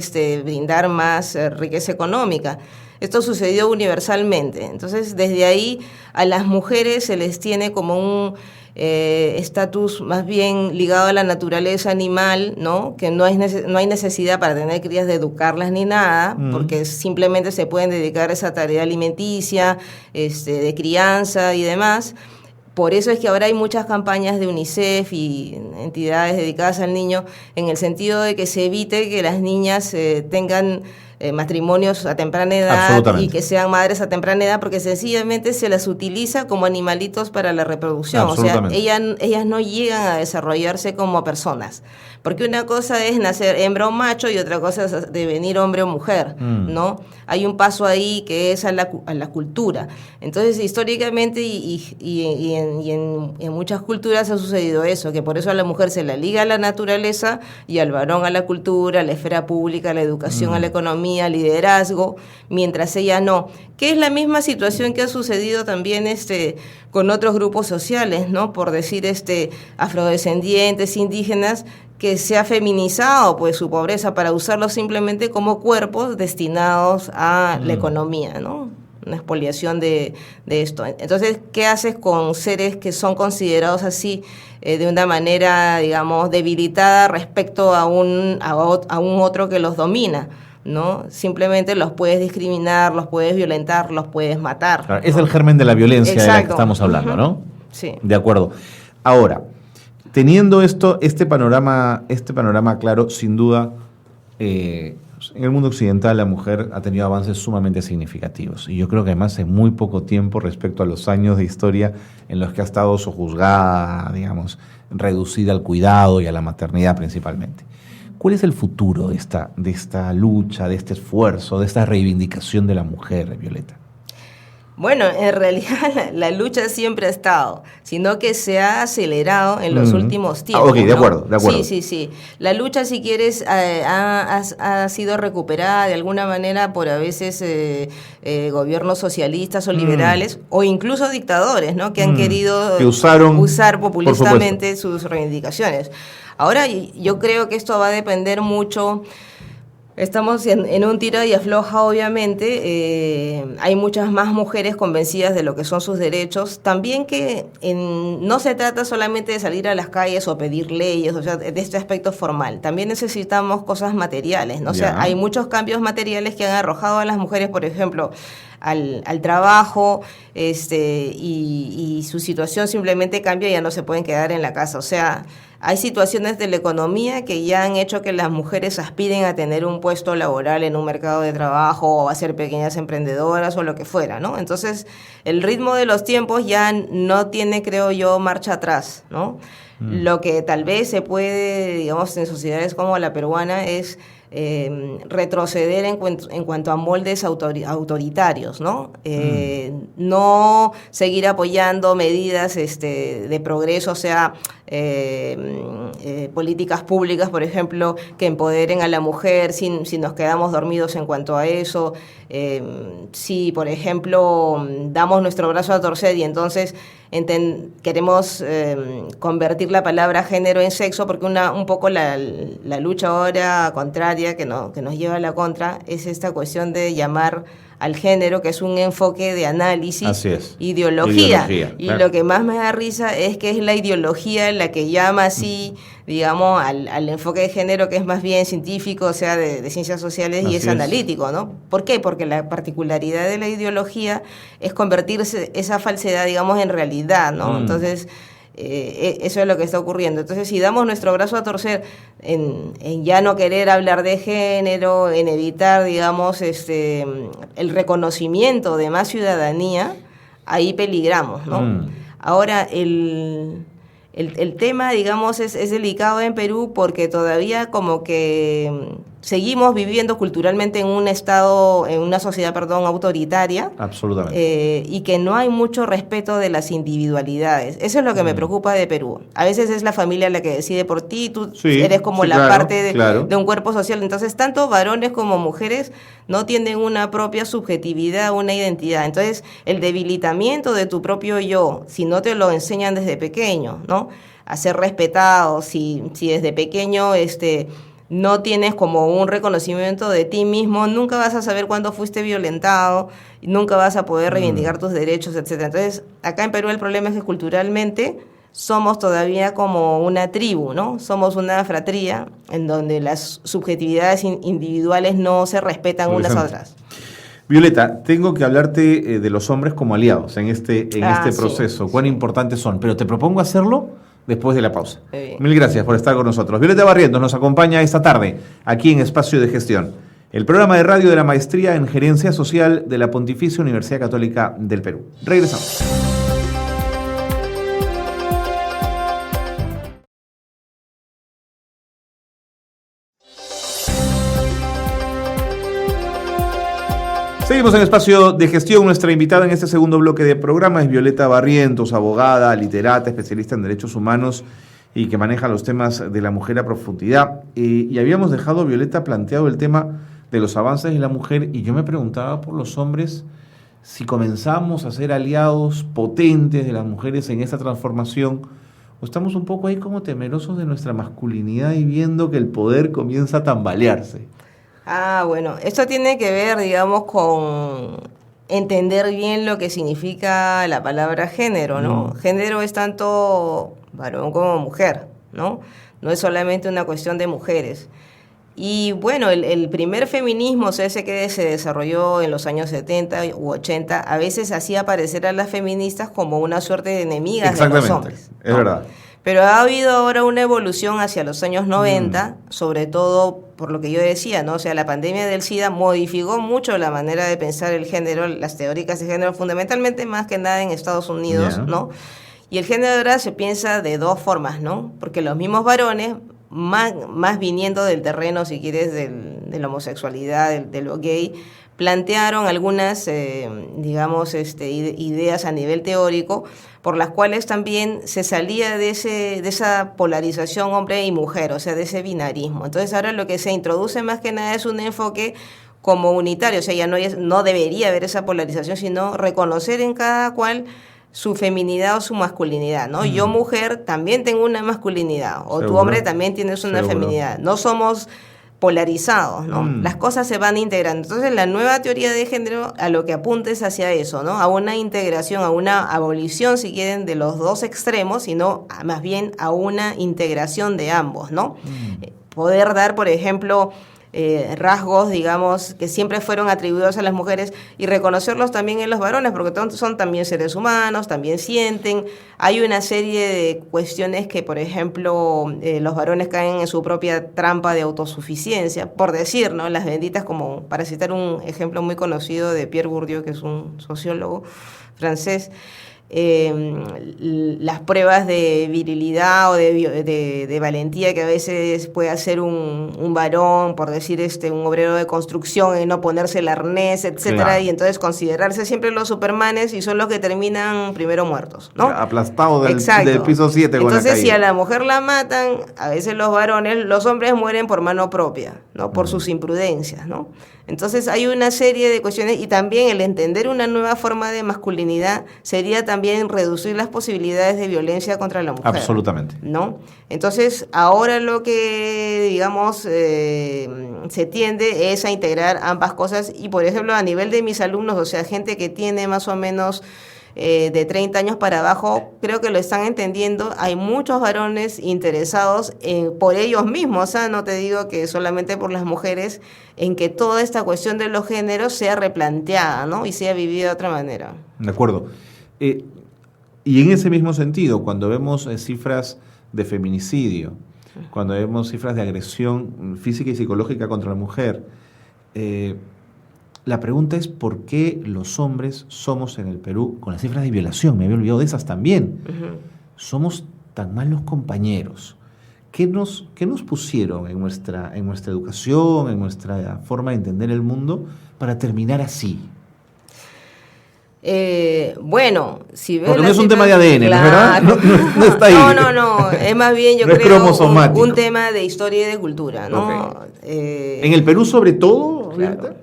brindar más riqueza económica. Esto sucedió universalmente. Entonces, desde ahí a las mujeres se les tiene como un estatus más bien ligado a la naturaleza animal, ¿no? Que no hay necesidad para tener crías de educarlas ni nada, porque simplemente se pueden dedicar a esa tarea alimenticia, de crianza y demás. Por eso es que ahora hay muchas campañas de UNICEF y entidades dedicadas al niño, en el sentido de que se evite que las niñas tengan matrimonios a temprana edad y que sean madres a temprana edad, porque sencillamente se las utiliza como animalitos para la reproducción. O sea, ellas no llegan a desarrollarse como personas. Porque una cosa es nacer hembra o macho y otra cosa es devenir hombre o mujer, ¿no? Hay un paso ahí que es a la cultura. Entonces, históricamente y en muchas culturas ha sucedido eso, que por eso a la mujer se la liga a la naturaleza y al varón a la cultura, a la esfera pública, a la educación, a la economía, al liderazgo, mientras ella no. Que es la misma situación que ha sucedido también con otros grupos sociales, ¿no? Por decir, afrodescendientes, indígenas, que se ha feminizado pues su pobreza para usarlos simplemente como cuerpos destinados a la economía, ¿no? Una expoliación de esto. Entonces, ¿qué haces con seres que son considerados así de una manera, digamos, debilitada respecto a un otro que los domina? ¿No? Simplemente los puedes discriminar, los puedes violentar, los puedes matar. Claro, es el germen de la violencia de la que estamos hablando, ¿no? Sí. De acuerdo. Ahora, teniendo este panorama claro, sin duda, en el mundo occidental la mujer ha tenido avances sumamente significativos. Y yo creo que además en muy poco tiempo respecto a los años de historia en los que ha estado sojuzgada, digamos, reducida al cuidado y a la maternidad principalmente. ¿Cuál es el futuro de esta lucha, de este esfuerzo, de esta reivindicación de la mujer, Violeta? Bueno, en realidad la lucha siempre ha estado, sino que se ha acelerado en los últimos tiempos. Ok, de acuerdo. Sí. La lucha, si quieres, ha sido recuperada de alguna manera por a veces gobiernos socialistas o liberales, o incluso dictadores, ¿no? Que han querido usar populistamente sus reivindicaciones. Ahora, yo creo que esto va a depender mucho. Estamos en un tira y afloja, obviamente. Hay muchas más mujeres convencidas de lo que son sus derechos. También que no se trata solamente de salir a las calles o pedir leyes, o sea, de este aspecto formal. También necesitamos cosas materiales, ¿no? O sea, hay muchos cambios materiales que han arrojado a las mujeres, por ejemplo, al trabajo, y su situación simplemente cambia y ya no se pueden quedar en la casa. O sea, hay situaciones de la economía que ya han hecho que las mujeres aspiren a tener un puesto laboral en un mercado de trabajo o a ser pequeñas emprendedoras o lo que fuera, ¿no? Entonces, el ritmo de los tiempos ya no tiene, creo yo, marcha atrás, ¿no? Lo que tal vez se puede, digamos, en sociedades como la peruana es retroceder en cuanto a moldes autoritarios, ¿no? No seguir apoyando medidas de progreso, o sea, políticas públicas, por ejemplo, que empoderen a la mujer si nos quedamos dormidos en cuanto a eso. Si, por ejemplo, damos nuestro brazo a torcer y entonces queremos convertir la palabra género en sexo, porque un poco la lucha ahora contraria que nos lleva a la contra es esta cuestión de llamar al género, que es un enfoque de análisis, ideología. Y claro, lo que más me da risa es que es la ideología la que llama así, digamos, al enfoque de género, que es más bien científico, o sea, de ciencias sociales, y es analítico, ¿no? ¿Por qué? Porque la particularidad de la ideología es convertirse esa falsedad, digamos, en realidad, ¿no? Entonces, eso es lo que está ocurriendo. Entonces, si damos nuestro brazo a torcer en ya no querer hablar de género, en evitar, digamos, el reconocimiento de más ciudadanía, ahí peligramos, ¿no? Ahora, el el tema, digamos, es delicado en Perú porque todavía como que seguimos viviendo culturalmente en un estado, en una sociedad, perdón, autoritaria. Absolutamente. Y que no hay mucho respeto de las individualidades. Eso es lo que me preocupa de Perú. A veces es la familia la que decide por ti, tú eres como la parte de un cuerpo social. Entonces, tanto varones como mujeres no tienen una propia subjetividad, una identidad. Entonces, el debilitamiento de tu propio yo, si no te lo enseñan desde pequeño, ¿no? A ser respetado, si desde pequeño no tienes como un reconocimiento de ti mismo, nunca vas a saber cuándo fuiste violentado, nunca vas a poder reivindicar tus derechos, etcétera. Entonces, acá en Perú el problema es que culturalmente somos todavía como una tribu, ¿no? Somos una fratría en donde las subjetividades individuales no se respetan unas a otras. Violeta, tengo que hablarte de los hombres como aliados en este proceso. Cuán importantes son, pero te propongo hacerlo después de la pausa. Mil gracias por estar con nosotros. Violeta Barrientos nos acompaña esta tarde aquí en Espacio de Gestión, el programa de radio de la Maestría en Gerencia Social de la Pontificia Universidad Católica del Perú. Regresamos. Seguimos en Espacio de Gestión. Nuestra invitada en este segundo bloque de programa es Violeta Barrientos, abogada, literata, especialista en derechos humanos y que maneja los temas de la mujer a profundidad. Y habíamos dejado, Violeta, planteado el tema de los avances de la mujer y yo me preguntaba por los hombres si comenzamos a ser aliados potentes de las mujeres en esta transformación o estamos un poco ahí como temerosos de nuestra masculinidad y viendo que el poder comienza a tambalearse. Bueno, esto tiene que ver, digamos, con entender bien lo que significa la palabra género, ¿no? Género es tanto varón como mujer, ¿no? No es solamente una cuestión de mujeres. Y bueno, el primer feminismo, o sea, ese que se desarrolló en los años 70 u 80, a veces hacía aparecer a las feministas como una suerte de enemigas de los hombres, ¿no? Es verdad. Pero ha habido ahora una evolución hacia los años 90, sobre todo por lo que yo decía, ¿no? O sea, la pandemia del SIDA modificó mucho la manera de pensar el género, las teóricas de género, fundamentalmente más que nada en Estados Unidos, ¿no? Y el género ahora se piensa de dos formas, ¿no? Porque los mismos varones, más viniendo del terreno, si quieres, de la homosexualidad, de lo gay, plantearon algunas, digamos, ideas a nivel teórico, por las cuales también se salía de esa polarización hombre y mujer, o sea, de ese binarismo. Entonces ahora lo que se introduce más que nada es un enfoque como unitario, o sea, ya no debería haber esa polarización, sino reconocer en cada cual su feminidad o su masculinidad, ¿no? Yo, mujer, también tengo una masculinidad, o tú, hombre, también tienes una feminidad. No somos polarizados, ¿no? Las cosas se van integrando. Entonces, la nueva teoría de género a lo que apunta es hacia eso, ¿no? A una integración, a una abolición, si quieren, de los dos extremos, sino más bien a una integración de ambos, ¿no? Poder dar, por ejemplo, rasgos, digamos, que siempre fueron atribuidos a las mujeres y reconocerlos también en los varones, porque son también seres humanos, también sienten. Hay una serie de cuestiones que, por ejemplo, los varones caen en su propia trampa de autosuficiencia, por decir, ¿no? Las benditas, como para citar un ejemplo muy conocido de Pierre Bourdieu, que es un sociólogo francés, las pruebas de virilidad o de valentía que a veces puede hacer un varón, por decir un obrero de construcción, en no ponerse el arnés, etcétera, claro. Y entonces considerarse siempre los supermanes y son los que terminan primero muertos, ¿no? Aplastados del piso 7. Entonces, si a la mujer la matan, a veces los hombres mueren por mano propia, ¿no? Por sus imprudencias, ¿no? Entonces hay una serie de cuestiones y también el entender una nueva forma de masculinidad sería también reducir las posibilidades de violencia contra la mujer. Absolutamente. ¿No? Entonces ahora lo que, digamos, se tiende es a integrar ambas cosas y, por ejemplo, a nivel de mis alumnos, o sea, gente que tiene más o menos de 30 años para abajo, creo que lo están entendiendo. Hay muchos varones interesados por ellos mismos, o sea, no te digo que solamente por las mujeres, en que toda esta cuestión de los géneros sea replanteada, ¿no? Y sea vivida de otra manera. De acuerdo. Y en ese mismo sentido, cuando vemos cifras de feminicidio, cuando vemos cifras de agresión física y psicológica contra la mujer, la pregunta es por qué los hombres somos en el Perú, con las cifras de violación, me había olvidado de esas también, somos tan mal los compañeros? ¿Qué nos pusieron en nuestra educación, en nuestra forma de entender el mundo para terminar así? Bueno, si ves... Porque no es un tema de ADN, claro. ¿verdad? No está ahí. No, es más bien yo no creo un tema de historia y de cultura, ¿no? Okay. ¿En el Perú sobre todo? Claro.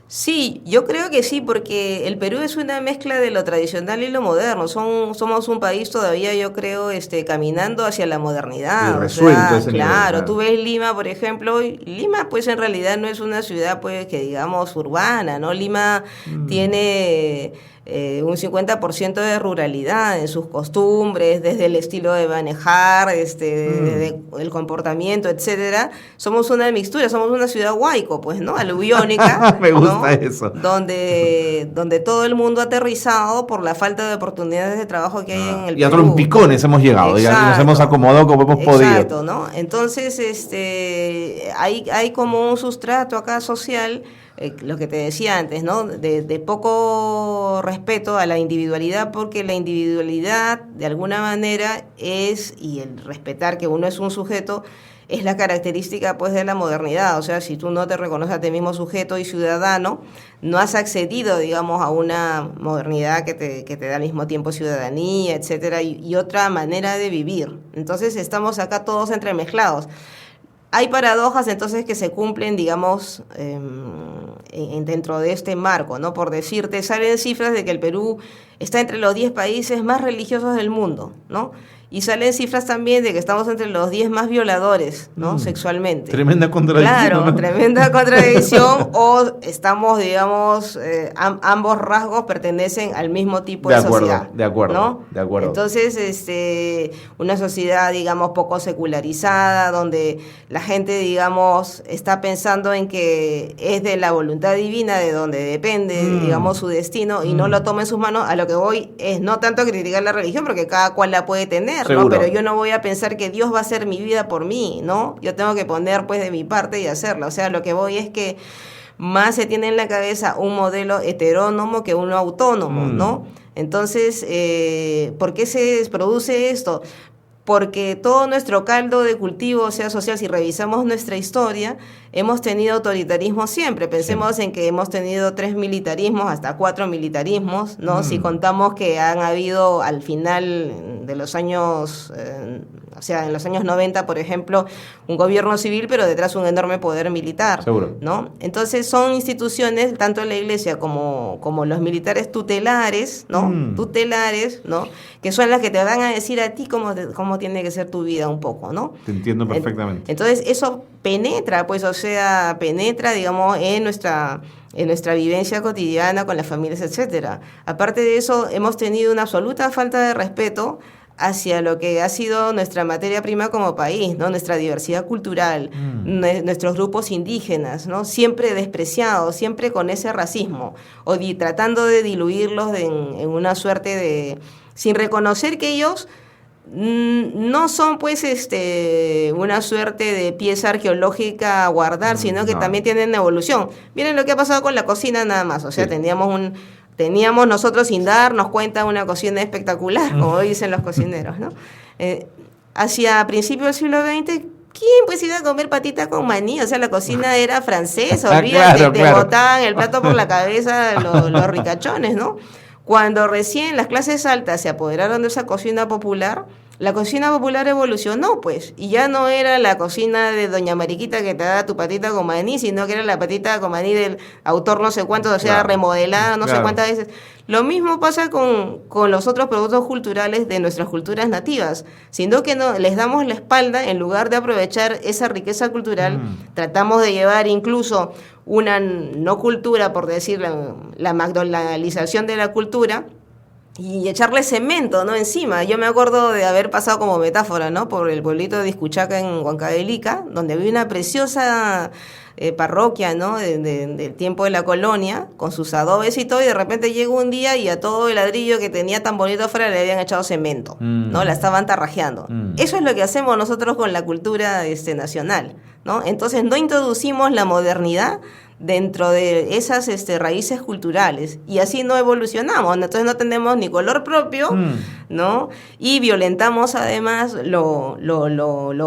Sí, yo creo que sí, porque el Perú es una mezcla de lo tradicional y lo moderno. Somos un país todavía, yo creo, caminando hacia la modernidad. Y resuelto ese claro, nivel, claro, tú ves Lima, por ejemplo, Lima pues en realidad no es una ciudad pues que digamos urbana, ¿no? Lima tiene un 50% de ruralidad en sus costumbres, desde el estilo de manejar, desde el comportamiento, etcétera. Somos una mixtura, somos una ciudad huayco, pues, ¿no? Aluviónica. Me gusta, ¿no? eso. Donde todo el mundo ha aterrizado por la falta de oportunidades de trabajo que hay en el Perú. Y a trompicones hemos llegado, y nos hemos acomodado como hemos podido. Exacto, ¿no? Entonces, hay como un sustrato acá social, lo que te decía antes, ¿no? De poco respeto a la individualidad, porque la individualidad, de alguna manera, y el respetar que uno es un sujeto, es la característica pues de la modernidad. O sea, si tú no te reconoces a ti mismo sujeto y ciudadano, no has accedido, digamos, a una modernidad que te da al mismo tiempo ciudadanía, etcétera, y otra manera de vivir. Entonces estamos acá todos entremezclados. Hay paradojas entonces que se cumplen, digamos, dentro de este marco, ¿no? Por decirte, salen cifras de que el Perú está entre los 10 países más religiosos del mundo, ¿no? Y salen cifras también de que estamos entre los 10 más violadores, ¿no? Sexualmente. Tremenda contradicción. Claro, ¿no? tremenda contradicción. O estamos, digamos, ambos rasgos pertenecen al mismo tipo de sociedad. De acuerdo, ¿no? de acuerdo. Entonces, una sociedad, digamos, poco secularizada, donde la gente, digamos, está pensando en que es de la voluntad divina de donde depende, digamos, su destino, y no lo toma en sus manos. A lo que voy es no tanto criticar la religión, porque cada cual la puede tener, ¿no? Pero yo no voy a pensar que Dios va a hacer mi vida por mí, ¿no? Yo tengo que poner pues de mi parte y hacerlo. O sea, lo que voy es que más se tiene en la cabeza un modelo heterónomo que uno autónomo, ¿no? Entonces, ¿por qué se produce esto? Porque todo nuestro caldo de cultivo, sea social, si revisamos nuestra historia, hemos tenido autoritarismo siempre. Pensemos en que hemos tenido 3 militarismos, hasta 4 militarismos, ¿no? Si contamos que han habido al final de los años, o sea, en los años 90, por ejemplo, un gobierno civil, pero detrás un enorme poder militar. Seguro. ¿No? Entonces son instituciones, tanto la iglesia como los militares tutelares, ¿no? Tutelares, ¿no? Que son las que te van a decir a ti cómo tiene que ser tu vida un poco, ¿no? Te entiendo perfectamente. Entonces eso penetra, pues, o sea, digamos, en nuestra vivencia cotidiana con las familias, etcétera. Aparte de eso, hemos tenido una absoluta falta de respeto hacia lo que ha sido nuestra materia prima como país, ¿no? Nuestra diversidad cultural, nuestros grupos indígenas, ¿no? Siempre despreciados, siempre con ese racismo, tratando de diluirlos en una suerte de... sin reconocer que ellos no son pues una suerte de pieza arqueológica a guardar, sino que también tienen evolución. Miren lo que ha pasado con la cocina nada más, o sea, teníamos nosotros sin darnos cuenta una cocina espectacular, como dicen los cocineros, ¿no? Hacia principios del siglo XX, ¿quién pues iba a comer patita con maní? O sea, la cocina era francesa, olvídate, te botaban el plato por la cabeza los ricachones, ¿no? Cuando recién las clases altas se apoderaron de esa cocina popular, la cocina popular evolucionó, pues, y ya no era la cocina de Doña Mariquita que te da tu patita con maní, sino que era la patita con maní del autor no sé cuántos, o sea, remodelada no sé cuántas veces. Lo mismo pasa con los otros productos culturales de nuestras culturas nativas, sino que no les damos la espalda en lugar de aprovechar esa riqueza cultural. Tratamos de llevar incluso una no cultura, por decir la McDonaldización de la cultura, y echarle cemento, ¿no? Encima. Yo me acuerdo de haber pasado como metáfora, ¿no? Por el pueblito de Iscuchaca en Huancavelica, donde había una preciosa parroquia, ¿no? Del tiempo de la colonia, con sus adobes y todo, y de repente llegó un día y a todo el ladrillo que tenía tan bonito afuera le habían echado cemento, ¿no? La estaban tarrajeando. Eso es lo que hacemos nosotros con la cultura nacional, ¿no? Entonces no introducimos la modernidad dentro de esas raíces culturales, y así no evolucionamos. Entonces no tenemos ni color propio, ¿no? Y violentamos además lo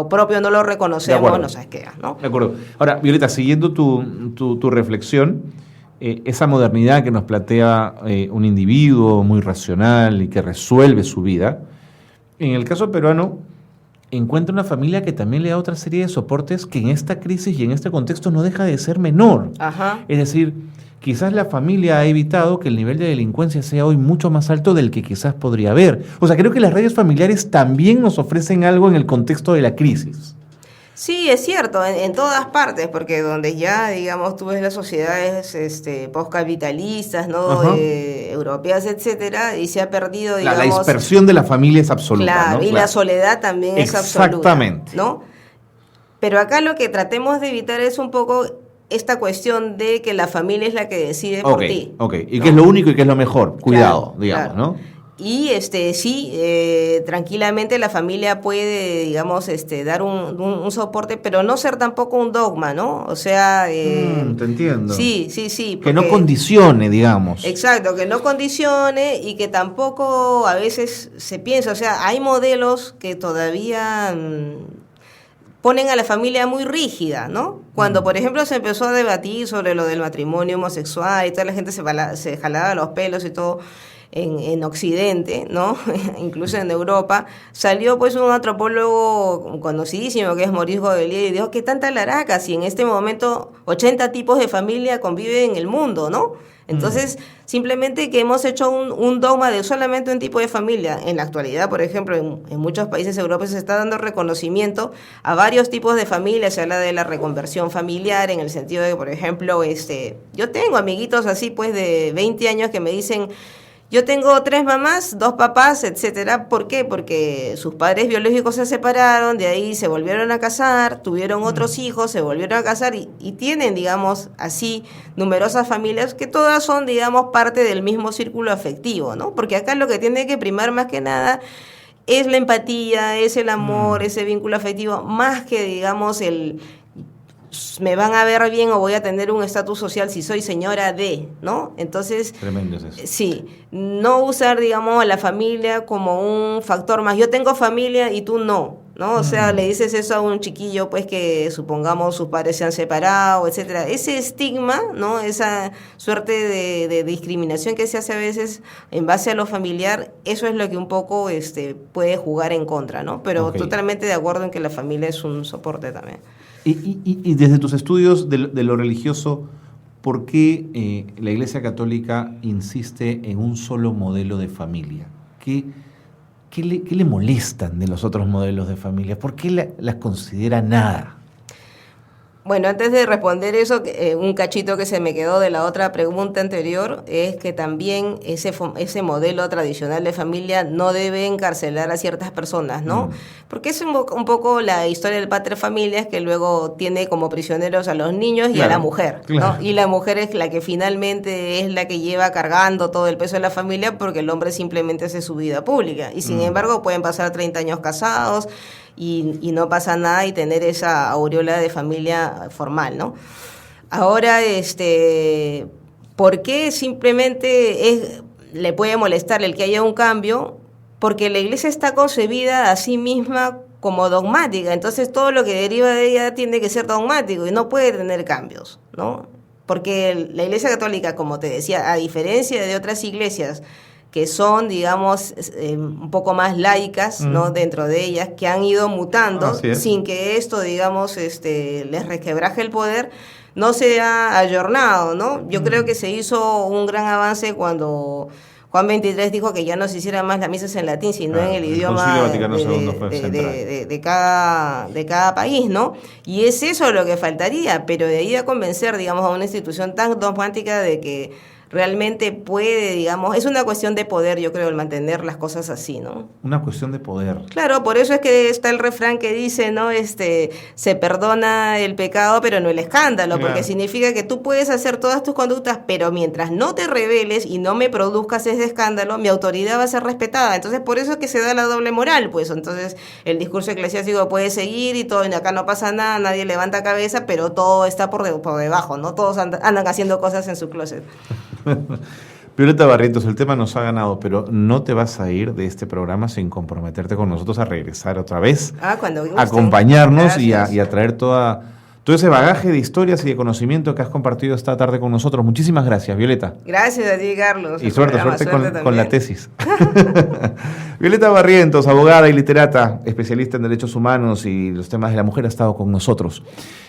propio, no lo reconocemos, no sabes qué, ¿no? De acuerdo. Ahora, Violeta, siguiendo tu reflexión, esa modernidad que nos plantea un individuo muy racional y que resuelve su vida, en el caso peruano encuentra una familia que también le da otra serie de soportes que en esta crisis y en este contexto no deja de ser menor. Ajá. Es decir, quizás la familia ha evitado que el nivel de delincuencia sea hoy mucho más alto del que quizás podría haber. O sea, creo que las redes familiares también nos ofrecen algo en el contexto de la crisis. Sí, es cierto, en todas partes, porque donde ya, digamos, tú ves las sociedades postcapitalistas, ¿no? Europeas, etcétera, y se ha perdido, digamos... La dispersión de la familia es absoluta, claro, ¿no? Y la soledad también es absoluta. Exactamente. ¿No? Pero acá lo que tratemos de evitar es un poco esta cuestión de que la familia es la que decide por ti. Ok, y que es lo único y que es lo mejor, cuidado, claro, digamos, claro. ¿no? Y sí, tranquilamente la familia puede, digamos, dar un soporte, pero no ser tampoco un dogma, ¿no? O sea... te entiendo. Sí. Que porque, no condicione, digamos. Exacto, que no condicione y que tampoco a veces se piensa, o sea, hay modelos que todavía... ponen a la familia muy rígida, ¿no? Cuando, por ejemplo, se empezó a debatir sobre lo del matrimonio homosexual y toda la gente se jalaba los pelos y todo... En Occidente, ¿no? Incluso en Europa, salió pues un antropólogo conocidísimo que es Maurice Godelier y dijo que tanta laraca si en este momento 80 tipos de familia conviven en el mundo, ¿no? Entonces, simplemente que hemos hecho un dogma de solamente un tipo de familia. En la actualidad, por ejemplo, en muchos países europeos se está dando reconocimiento a varios tipos de familias. Se habla de la reconversión familiar en el sentido de, por ejemplo, yo tengo amiguitos así pues de 20 años que me dicen... Yo tengo 3 mamás, 2 papás, etcétera. ¿Por qué? Porque sus padres biológicos se separaron, de ahí se volvieron a casar, tuvieron otros hijos, se volvieron a casar y tienen, digamos, así numerosas familias que todas son, digamos, parte del mismo círculo afectivo, ¿no? Porque acá lo que tiene que primar más que nada es la empatía, es el amor, ese vínculo afectivo, más que, digamos, me van a ver bien o voy a tener un estatus social si soy señora de, ¿no? Entonces, tremendo es eso. Sí, no usar, digamos, a la familia como un factor más. Yo tengo familia y tú no, ¿no? O sea, le dices eso a un chiquillo, pues, que supongamos sus padres se han separado, etcétera. Ese estigma, ¿no? Esa suerte de discriminación que se hace a veces en base a lo familiar, eso es lo que un poco puede jugar en contra, ¿no? Pero totalmente de acuerdo en que la familia es un soporte también. Y desde tus estudios de lo religioso, ¿por qué la Iglesia Católica insiste en un solo modelo de familia? ¿Qué le molestan de los otros modelos de familia? ¿Por qué las considera nada? Bueno, antes de responder eso, un cachito que se me quedó de la otra pregunta anterior es que también ese modelo tradicional de familia no debe encarcelar a ciertas personas, ¿no? Porque es un poco la historia del pater familias que luego tiene como prisioneros a los niños y a la mujer, ¿no? Y la mujer es la que finalmente es la que lleva cargando todo el peso de la familia porque el hombre simplemente hace su vida pública. Y sin embargo pueden pasar 30 años casados y no pasa nada y tener esa aureola de familia formal, ¿no? Ahora, ¿por qué simplemente le puede molestar el que haya un cambio? Porque la iglesia está concebida a sí misma como dogmática, entonces todo lo que deriva de ella tiene que ser dogmático y no puede tener cambios, ¿no? Porque la Iglesia Católica, como te decía, a diferencia de otras iglesias que son, digamos, un poco más laicas, ¿no? Dentro de ellas, que han ido mutando sin que esto, digamos, les resquebraje el poder, no se ha ayornado, ¿no? Yo creo que se hizo un gran avance cuando Juan XXIII dijo que ya no se hicieran más las misas en latín, sino en el idioma de cada país, ¿no? Y es eso lo que faltaría, pero de ahí a convencer, digamos, a una institución tan dogmática de que realmente puede, digamos, es una cuestión de poder, yo creo, el mantener las cosas así, ¿no? Una cuestión de poder. Claro, por eso es que está el refrán que dice, ¿no? Se perdona el pecado, pero no el escándalo, porque significa que tú puedes hacer todas tus conductas, pero mientras no te rebeles y no me produzcas ese escándalo, mi autoridad va a ser respetada. Entonces, por eso es que se da la doble moral, pues. Entonces, el discurso eclesiástico puede seguir y todo, y acá no pasa nada, nadie levanta cabeza, pero todo está por debajo, ¿no? Todos andan haciendo cosas en su closet. Violeta Barrientos, el tema nos ha ganado, pero no te vas a ir de este programa sin comprometerte con nosotros a regresar otra vez, cuando gusten, acompañarnos y a traer todo ese bagaje de historias y de conocimiento que has compartido esta tarde con nosotros. Muchísimas gracias, Violeta. Gracias a ti, Carlos. Y suerte con la tesis. Violeta Barrientos, abogada y literata, especialista en derechos humanos y los temas de la mujer, ha estado con nosotros.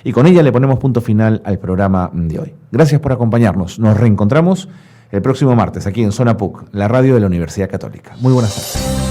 Y con ella le ponemos punto final al programa de hoy. Gracias por acompañarnos. Nos reencontramos el próximo martes aquí en Zona PUC, la radio de la Universidad Católica. Muy buenas tardes.